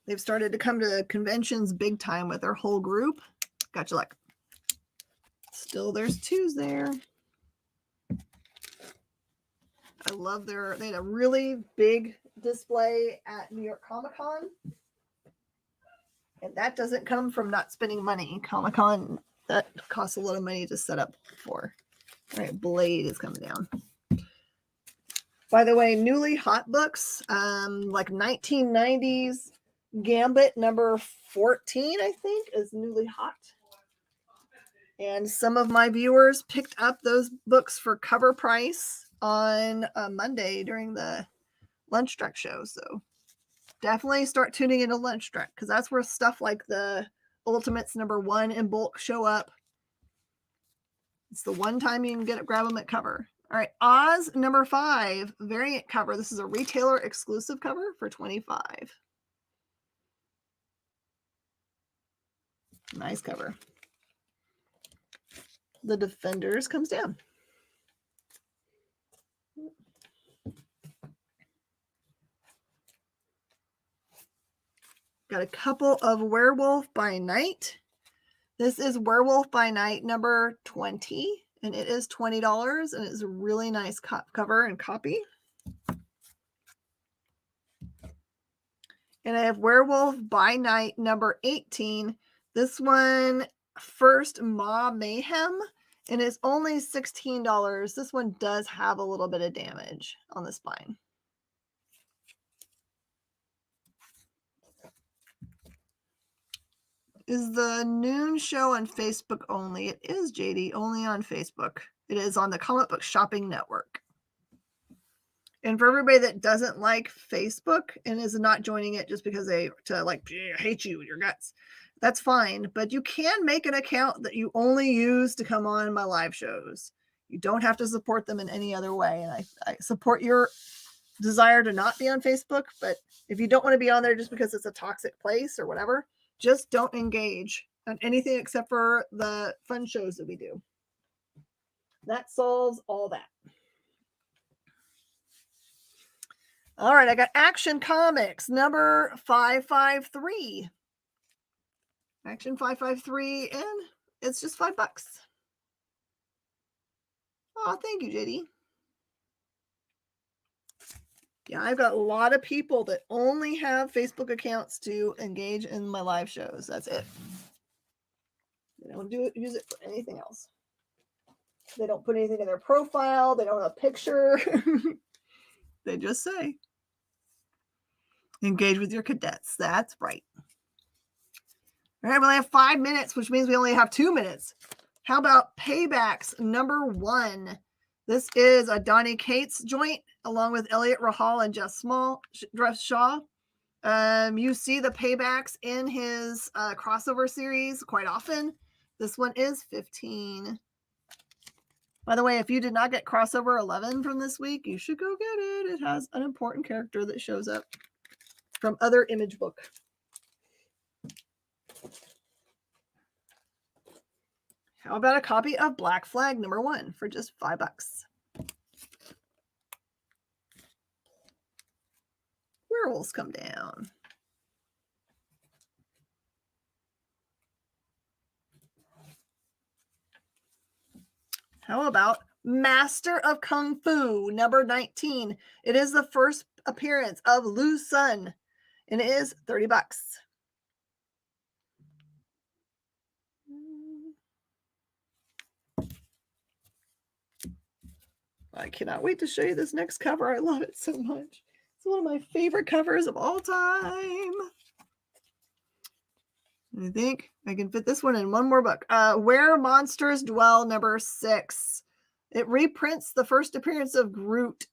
They've started to come to conventions big time with their whole group. Got you, luck. Still, there's 2s there. I love they had a really big display at New York Comic Con. And that doesn't come from not spending money. Comic Con, that costs a lot of money to set up for. All right, Blade is coming down. By the way, newly hot books, like 1990s Gambit number 14, I think, is newly hot. And some of my viewers picked up those books for cover price on Monday during the Lunch Truck show. So definitely start tuning into Lunch Truck because that's where stuff like the Ultimates number 1 in bulk show up. It's the one time you can grab them at cover. All right, Oz number 5 variant cover. This is a retailer exclusive cover for $25. Nice cover. The Defenders comes down. Got a couple of Werewolf by Night. This is Werewolf by Night number 20, and it is $20, and it's a really nice cover and copy. And I have Werewolf by Night number 18. This one, First Ma Mayhem, and it's only $16. This one does have a little bit of damage on the spine. Is the noon show on Facebook only? It is, JD, only on Facebook. It is on the Comic Book Shopping Network. And for everybody that doesn't like Facebook and is not joining it just because they hate you with your guts, that's fine. But you can make an account that you only use to come on my live shows. You don't have to support them in any other way. And I support your desire to not be on Facebook. But if you don't want to be on there just because it's a toxic place or whatever, just don't engage on anything except for the fun shows that we do. That solves all that. All right, I got Action Comics number 553. Action 553, and it's just $5. Oh, thank you, JD. Yeah, I've got a lot of people that only have Facebook accounts to engage in my live shows. That's it. They don't use it for anything else. They don't put anything in their profile. They don't have a picture. They just say, engage with your cadets. That's right. All right, we only have 5 minutes, which means we only have 2 minutes. How about Paybacks number 1? This is a Donny Cates joint along with Elliot Rahal and Jeff Shaw. You see the Paybacks in his crossover series quite often. This one is $15. By the way, if you did not get crossover 11 from this week, you should go get it. It has an important character that shows up from other Image book. How about a copy of Black Flag number 1 for just $5? Werewolves come down. How about Master of Kung Fu number 19? It is the first appearance of Lu Sun, and it is $30. I cannot wait to show you this next cover. I love it so much. It's one of my favorite covers of all time. I think I can fit this one in one more book. Where Monsters Dwell number 6. It reprints the first appearance of Groot.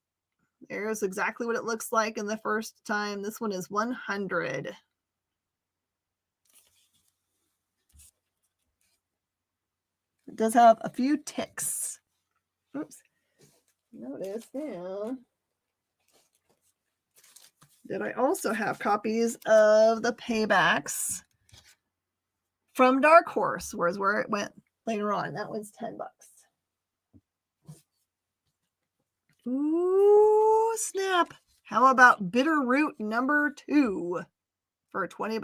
There's exactly what it looks like in the first time. This one is $100. It does have a few ticks. Oops. Notice now that I also have copies of the paybacks from Dark Horse, whereas where it went later on. That one's $10. Ooh, snap. How about Bitterroot number 2 for $20?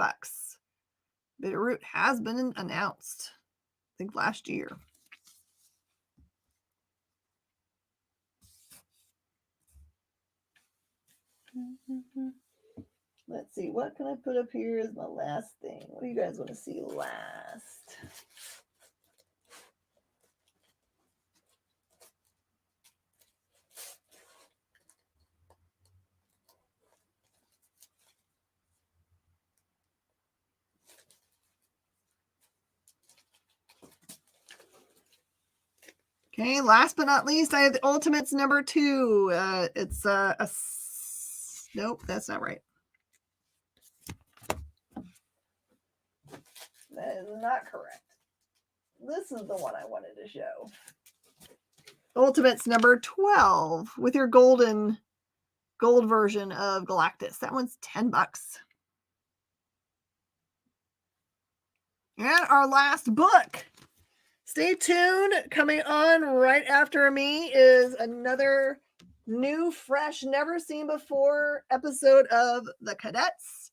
Bitterroot has been announced, I think last year. Let's see, what can I put up here as my last thing? What do you guys want to see last? Okay, last but not least, I have the Ultimates number 2. It's nope, that's not right. That is not correct. This is the one I wanted to show. Ultimates number 12 with your gold version of Galactus. That one's $10. And our last book. Stay tuned. Coming on right after me is another new, fresh, never seen before episode of The Cadets.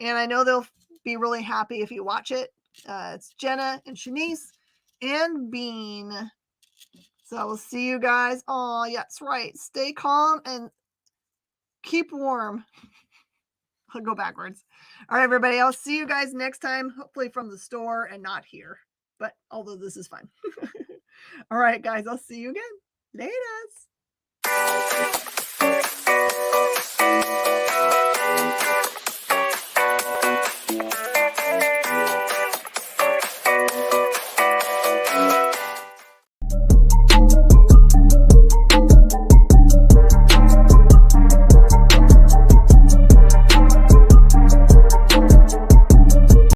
And I know they'll be really happy if you watch it. It's Jenna and Shanice and Bean. So I will see you guys. Oh, yeah, that's right. Stay calm and keep warm. I'll go backwards. All right, everybody. I'll see you guys next time, hopefully from the store and not here. But although this is fun. All right, guys. I'll see you again. Later.